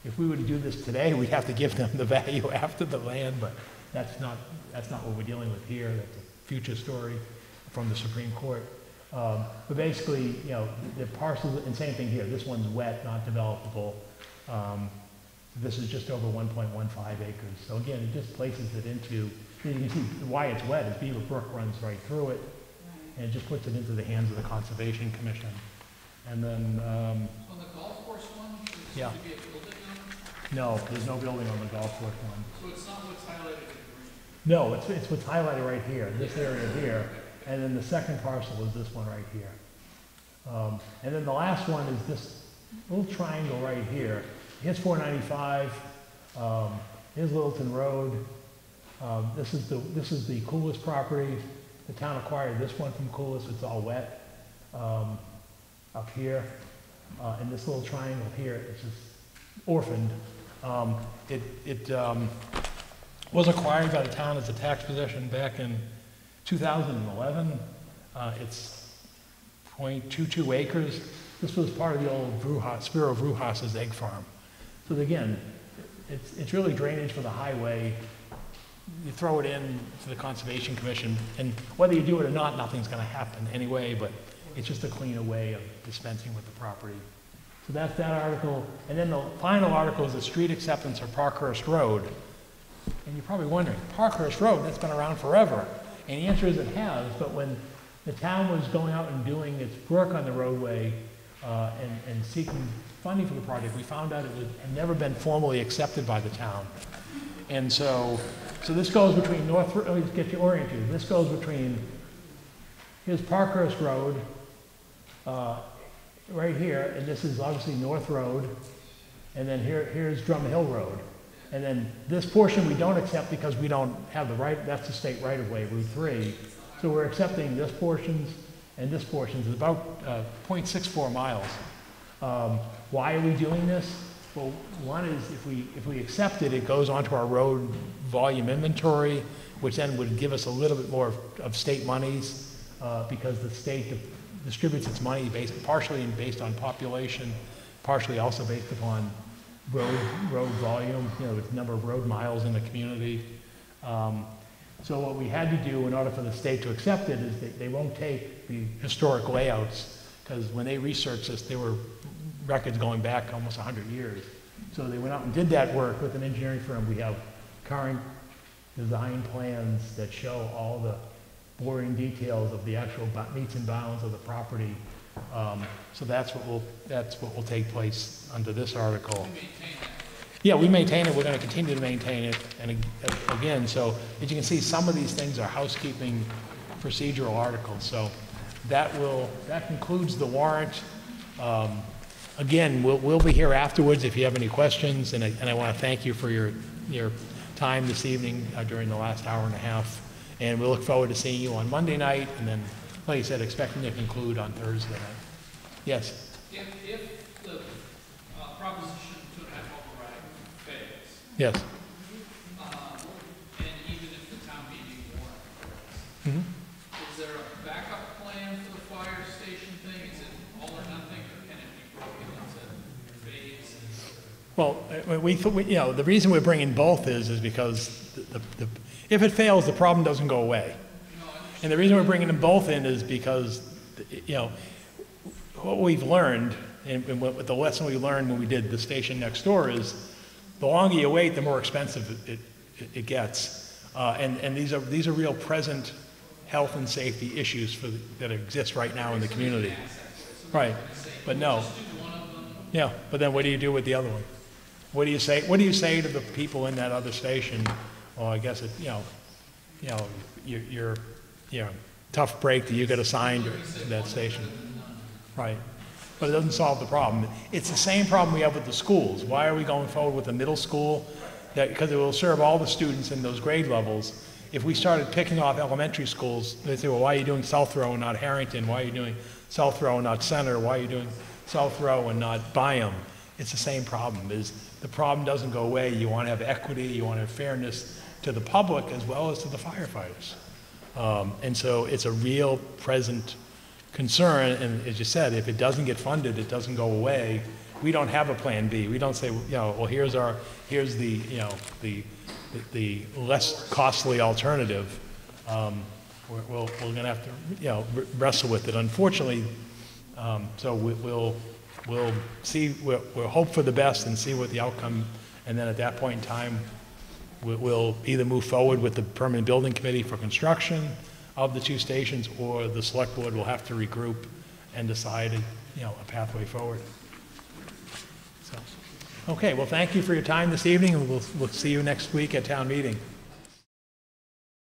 If we were to do this today, we'd have to give them the value after the land, but that's not what we're dealing with here. That's a future story from the Supreme Court. But basically, the parcels, and same thing here. This one's wet, not developable. This is just over 1.15 acres. So again, it just places it into, you can see why it's wet is Beaver Brook runs right through it, and it just puts it into the hands of the Conservation Commission. And then, On the golf course one, yeah. To be a building on it? No, there's no building on the golf course one. So it's not what's highlighted in green? No, it's what's highlighted right here, this area here. And then the second parcel is this one right here. And then the last one is this little triangle right here. Here's 495, here's Littleton Road. This is the Coolest property. The town acquired this one from Coolest. It's all wet up here. And this little triangle here is just orphaned. It was acquired by the town as a tax possession back in 2011. It's 0.22 acres. This was part of the old Spiro Vrujas's egg farm. So again, it's really drainage for the highway. You throw it in to the Conservation Commission, and whether you do it or not, nothing's going to happen anyway, but it's just a cleaner way of dispensing with the property. So that's that article. And then the final article is the street acceptance of Parkhurst Road. And you're probably wondering, Parkhurst Road, that's been around forever. And the answer is it has, but when the town was going out and doing its work on the roadway and seeking funding for the project, we found out it had never been formally accepted by the town. And so this goes between let me get you oriented. This goes between, here's Parkhurst Road, right here, and this is obviously North Road, and then here's Drum Hill Road. And then this portion we don't accept because we don't have the right, that's the state right-of-way, Route 3. So we're accepting this portion and this portion. It's about 0.64 miles. Why are we doing this? Well, one is if we accept it, it goes onto our road volume inventory, which then would give us a little bit more of state monies because the state distributes its money partially based on population, partially also based upon road volume, you know, the number of road miles in the community. So what we had to do in order for the state to accept it is they won't take the historic layouts, because when they researched this, there were records going back almost 100 years. So they went out and did that work with an engineering firm. We have current design plans that show all the boring details of the actual meets and bounds of the property. So that's what will take place under this article. Yeah, we maintain it. We're going to continue to maintain it. And again, so as you can see, some of these things are housekeeping procedural articles. So that concludes the warrant. Again, we'll be here afterwards if you have any questions. And I want to thank you for your time this evening during the last hour and a half. And we look forward to seeing you on Monday night. And then, like I said, expecting to conclude on Thursday night. Yes? If the proposition 2.5 override fails, Yes. and even if the town meeting warrant fails, Mm-hmm. is there a backup plan for the fire station thing? Is it all or nothing, or can it be broken into phases? Well, you know, the reason we're bringing both is because if it fails, the problem doesn't go away. And the reason we're bringing them both in is because, you know, what we've learned, and what the lesson we learned when we did the station next door is, the longer you wait, the more expensive it gets. And these are real present health and safety issues that exist right now in the community. Right, but no. Yeah, but then what do you do with the other one? What do you say? What do you say to the people in that other station? Well, I guess you're tough break that you get assigned to that station. Right. But it doesn't solve the problem. It's the same problem we have with the schools. Why are we going forward with the middle school? Because it will serve all the students in those grade levels. If we started picking off elementary schools, they'd say, well, why are you doing South Row and not Harrington? Why are you doing South Row and not Center? Why are you doing South Row and not Byam? It's the same problem. The problem doesn't go away. You want to have equity. You want to have fairness to the public as well as to the firefighters. And so it's a real present concern, and as you said, if it doesn't get funded, it doesn't go away. We don't have a plan B. We don't say, you know, well, here's the, you know, the less costly alternative. We're going to have to, you know, wrestle with it. Unfortunately, so we'll see. We'll hope for the best and see what the outcome, and then at that point in time, we'll either move forward with the permanent building committee for construction of the two stations, or the select board will have to regroup and decide, you know, a pathway forward. So, okay, well, thank you for your time this evening, and we'll see you next week at town meeting.